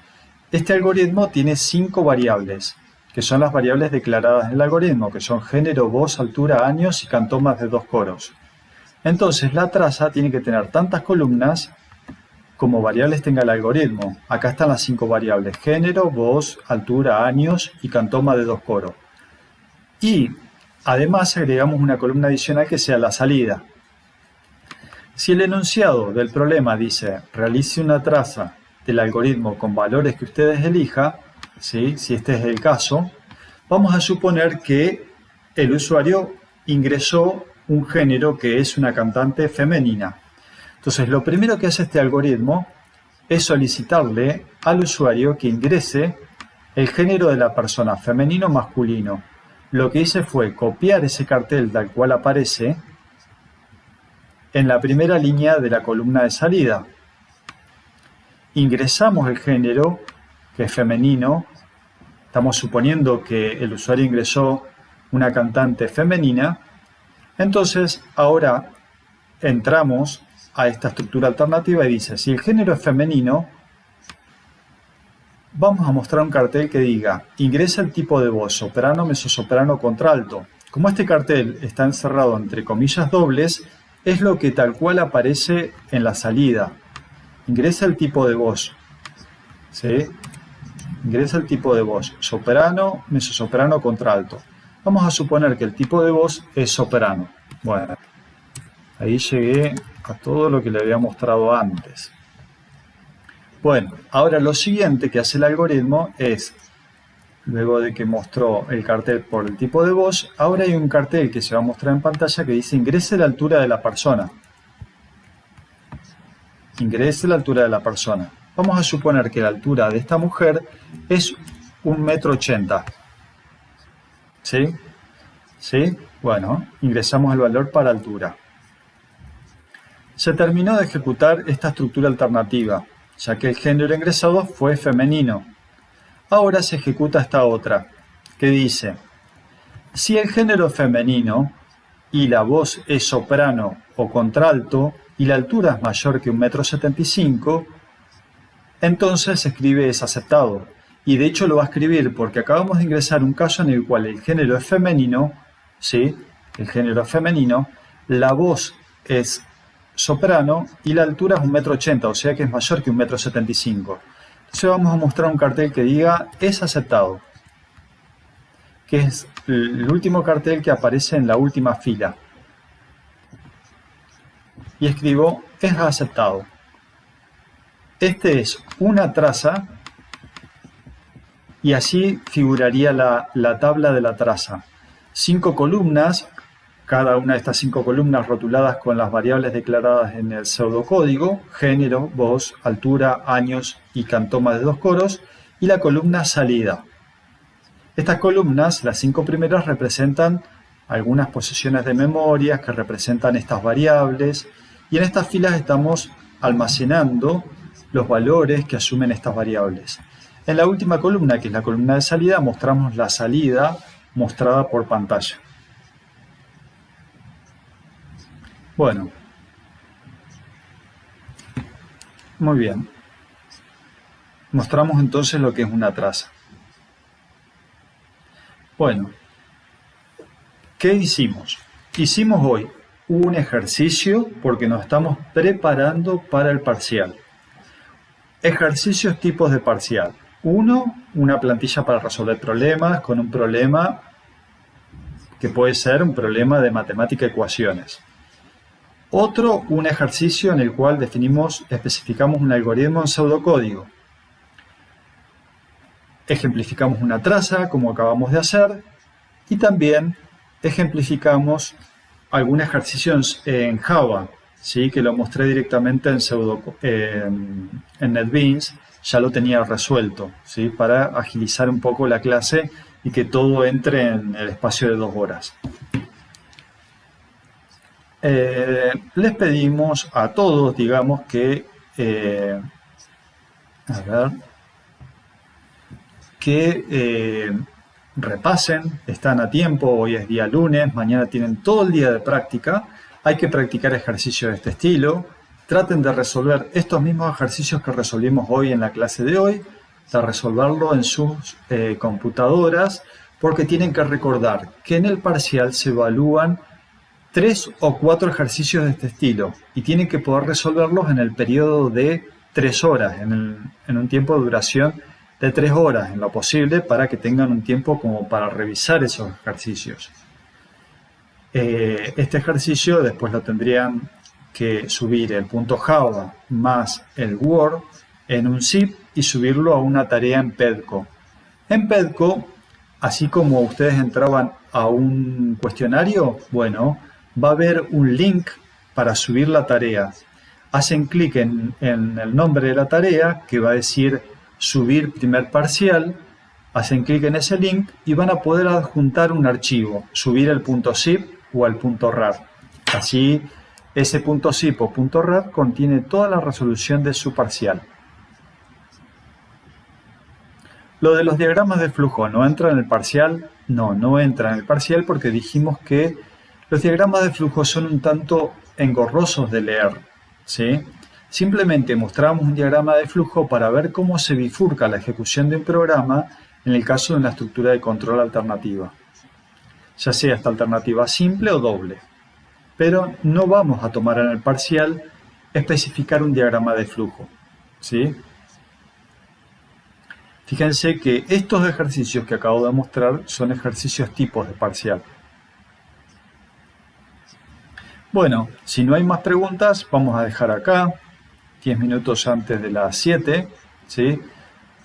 Este algoritmo tiene 5 variables, que son las variables declaradas en el algoritmo, que son género, voz, altura, años y cantomas de 2 coros. Entonces, la traza tiene que tener tantas columnas como variables tenga el algoritmo. Acá están las 5 variables: género, voz, altura, años y cantoma de 2 coros. Y además agregamos una columna adicional que sea la salida. Si el enunciado del problema dice realice una traza del algoritmo con valores que ustedes elijan, ¿sí? Si este es el caso, vamos a suponer que el usuario ingresó un género que es una cantante femenina. Entonces, lo primero que hace este algoritmo es solicitarle al usuario que ingrese el género de la persona, femenino o masculino. Lo que hice fue copiar ese cartel tal cual aparece en la primera línea de la columna de salida. Ingresamos el género, que es femenino. Estamos suponiendo que el usuario ingresó una cantante femenina. Entonces, ahora entramos a esta estructura alternativa y dice, si el género es femenino, vamos a mostrar un cartel que diga, ingresa el tipo de voz, soprano, mezzosoprano, contralto. Como este cartel está encerrado entre comillas dobles, es lo que tal cual aparece en la salida. Ingresa el tipo de voz, ¿sí? Ingresa el tipo de voz, soprano, mezzosoprano, contralto. Vamos a suponer que el tipo de voz es soprano. Bueno, ahí llegué a todo lo que le había mostrado antes. Bueno, ahora lo siguiente que hace el algoritmo es, luego de que mostró el cartel por el tipo de voz, ahora hay un cartel que se va a mostrar en pantalla que dice ingrese la altura de la persona. Ingrese la altura de la persona. Vamos a suponer que la altura de esta mujer es 1,80 m. ¿Sí? ¿Sí? Bueno, ingresamos el valor para altura. Se terminó de ejecutar esta estructura alternativa, ya que el género ingresado fue femenino. Ahora se ejecuta esta otra, que dice, si el género es femenino y la voz es soprano o contralto y la altura es mayor que 1,75 m, entonces se escribe es aceptado. Y de hecho lo va a escribir porque acabamos de ingresar un caso en el cual el género es femenino, ¿sí? El género es femenino, la voz es soprano y la altura es 1,80 m, o sea que es mayor que 1,75 m. Entonces vamos a mostrar un cartel que diga es aceptado, que es el último cartel que aparece en la última fila. Y escribo es aceptado. Este es una traza y así figuraría la tabla de la traza. 5 columnas, cada una de estas 5 columnas rotuladas con las variables declaradas en el pseudocódigo, género, voz, altura, años y cantoma de 2 coros, y la columna salida. Estas columnas, las 5 primeras, representan algunas posiciones de memoria que representan estas variables, y en estas filas estamos almacenando los valores que asumen estas variables. En la última columna, que es la columna de salida, mostramos la salida mostrada por pantalla. Bueno, muy bien. Mostramos entonces lo que es una traza. Bueno, ¿qué hicimos? Hicimos hoy un ejercicio porque nos estamos preparando para el parcial. Ejercicios tipos de parcial. Uno, una plantilla para resolver problemas con un problema que puede ser un problema de matemática ecuaciones. Otro, un ejercicio en el cual especificamos un algoritmo en pseudocódigo. Ejemplificamos una traza, como acabamos de hacer, y también ejemplificamos algún ejercicio en Java, ¿sí? Que lo mostré directamente en NetBeans, ya lo tenía resuelto, ¿sí? Para agilizar un poco la clase y que todo entre en el espacio de 2 horas. Les pedimos a todos, digamos, que repasen, están a tiempo, hoy es día lunes, mañana tienen todo el día de práctica, hay que practicar ejercicios de este estilo, traten de resolver estos mismos ejercicios que resolvimos hoy en la clase de hoy, de resolverlo en sus computadoras, porque tienen que recordar que en el parcial se evalúan 3 o 4 ejercicios de este estilo y tienen que poder resolverlos en el periodo de 3 horas, en un tiempo de duración de 3 horas en lo posible, para que tengan un tiempo como para revisar esos ejercicios. Este ejercicio después lo tendrían que subir el .java más el Word en un zip y subirlo a una tarea en Pedco. En Pedco, así como ustedes entraban a un cuestionario, bueno, va a haber un link para subir la tarea. Hacen clic en el nombre de la tarea, que va a decir subir primer parcial, hacen clic en ese link y van a poder adjuntar un archivo, subir el .zip o el .rar. Así, ese .zip o .rar contiene toda la resolución de su parcial. Lo de los diagramas de flujo, ¿no entra en el parcial? No entra en el parcial porque dijimos que los diagramas de flujo son un tanto engorrosos de leer, ¿sí? Simplemente mostramos un diagrama de flujo para ver cómo se bifurca la ejecución de un programa en el caso de una estructura de control alternativa, ya sea esta alternativa simple o doble. Pero no vamos a tomar en el parcial especificar un diagrama de flujo, ¿sí? Fíjense que estos ejercicios que acabo de mostrar son ejercicios tipos de parcial. Bueno, si no hay más preguntas, vamos a dejar acá, 10 minutos antes de las 7, ¿sí?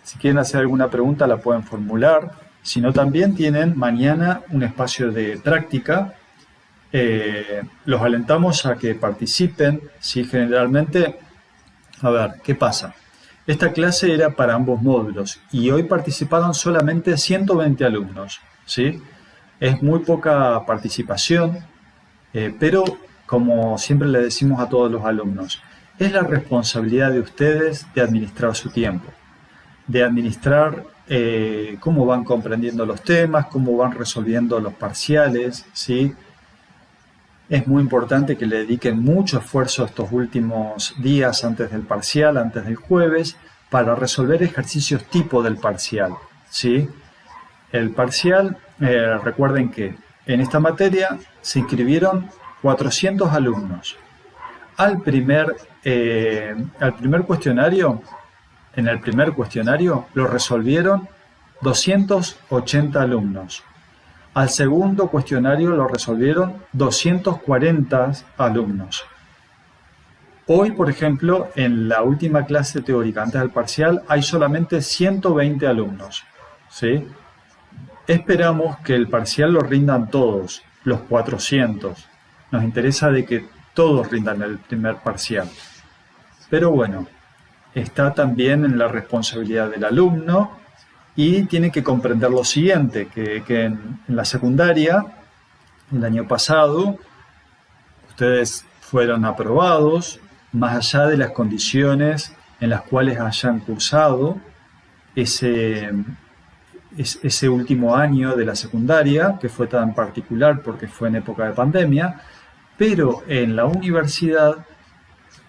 Si quieren hacer alguna pregunta la pueden formular, si no también tienen mañana un espacio de práctica. Los alentamos a que participen, ¿sí? Generalmente, a ver, ¿qué pasa? Esta clase era para ambos módulos y hoy participaron solamente 120 alumnos, ¿sí? Es muy poca participación, pero como siempre le decimos a todos los alumnos, es la responsabilidad de ustedes de administrar su tiempo, de administrar cómo van comprendiendo los temas, cómo van resolviendo los parciales, ¿sí? Es muy importante que le dediquen mucho esfuerzo estos últimos días antes del parcial, antes del jueves, para resolver ejercicios tipo del parcial, ¿sí? El parcial, recuerden que en esta materia se inscribieron 400 alumnos. En el primer cuestionario lo resolvieron 280 alumnos. Al segundo cuestionario lo resolvieron 240 alumnos. Hoy, por ejemplo, en la última clase teórica antes del parcial hay solamente 120 alumnos, ¿sí? Esperamos que el parcial lo rindan todos, los 400. Nos interesa de que todos rindan el primer parcial. Pero bueno, está también en la responsabilidad del alumno y tiene que comprender lo siguiente, que en la secundaria, el año pasado, ustedes fueron aprobados más allá de las condiciones en las cuales hayan cursado ese último año de la secundaria, que fue tan particular porque fue en época de pandemia, Pero en la universidad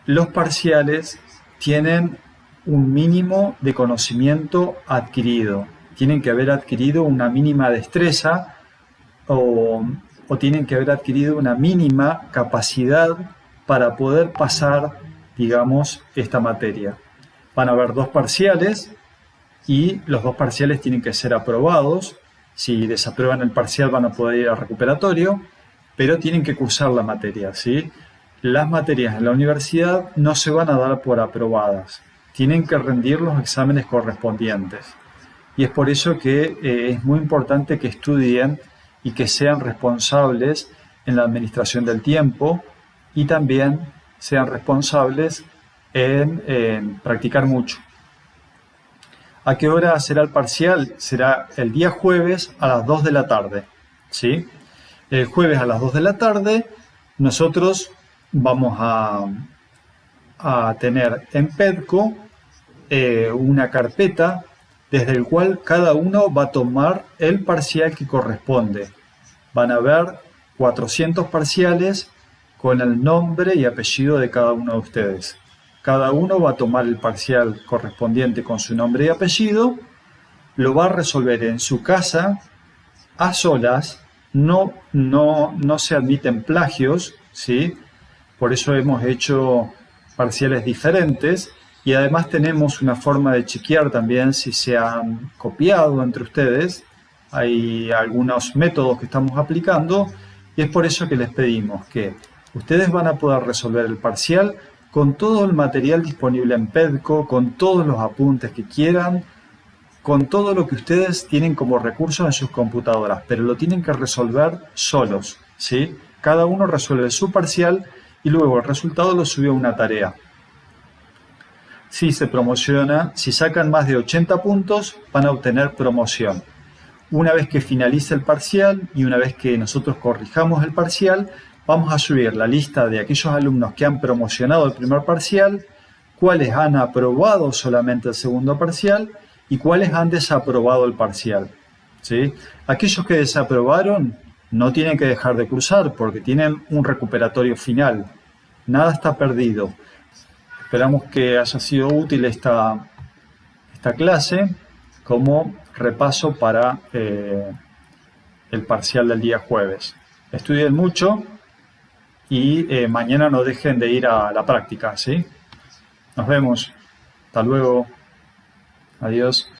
los parciales tienen un mínimo de conocimiento adquirido. Tienen que haber adquirido una mínima destreza o tienen que haber adquirido una mínima capacidad para poder pasar, digamos, esta materia. Van a haber 2 parciales y los 2 parciales tienen que ser aprobados. Si desaprueban el parcial van a poder ir al recuperatorio, pero tienen que cursar la materia, ¿sí? Las materias en la universidad no se van a dar por aprobadas. Tienen que rendir los exámenes correspondientes. Y es por eso que es muy importante que estudien y que sean responsables en la administración del tiempo y también sean responsables en practicar mucho. ¿A qué hora será el parcial? Será el día jueves a las 2 de la tarde, ¿sí? El jueves a las 2 de la tarde nosotros vamos a tener en PEDCO una carpeta desde el cual cada uno va a tomar el parcial que corresponde. Van a haber 400 parciales con el nombre y apellido de cada uno de ustedes. Cada uno va a tomar el parcial correspondiente con su nombre y apellido, lo va a resolver en su casa, a solas, no se admiten plagios, ¿sí? Por eso hemos hecho parciales diferentes y además tenemos una forma de chequear también si se han copiado entre ustedes. Hay algunos métodos que estamos aplicando y es por eso que les pedimos que ustedes van a poder resolver el parcial con todo el material disponible en PEDCO, con todos los apuntes que quieran, con todo lo que ustedes tienen como recursos en sus computadoras, pero lo tienen que resolver solos, ¿sí? Cada uno resuelve su parcial y luego el resultado lo sube a una tarea. Si se promociona, si sacan más de 80 puntos, van a obtener promoción. Una vez que finalice el parcial y una vez que nosotros corrijamos el parcial, vamos a subir la lista de aquellos alumnos que han promocionado el primer parcial, cuáles han aprobado solamente el segundo parcial y cuáles han desaprobado el parcial, ¿sí? Aquellos que desaprobaron no tienen que dejar de cursar porque tienen un recuperatorio final. Nada está perdido. Esperamos que haya sido útil esta clase como repaso para el parcial del día jueves. Estudien mucho y mañana no dejen de ir a la práctica, ¿sí? Nos vemos. Hasta luego. Adiós.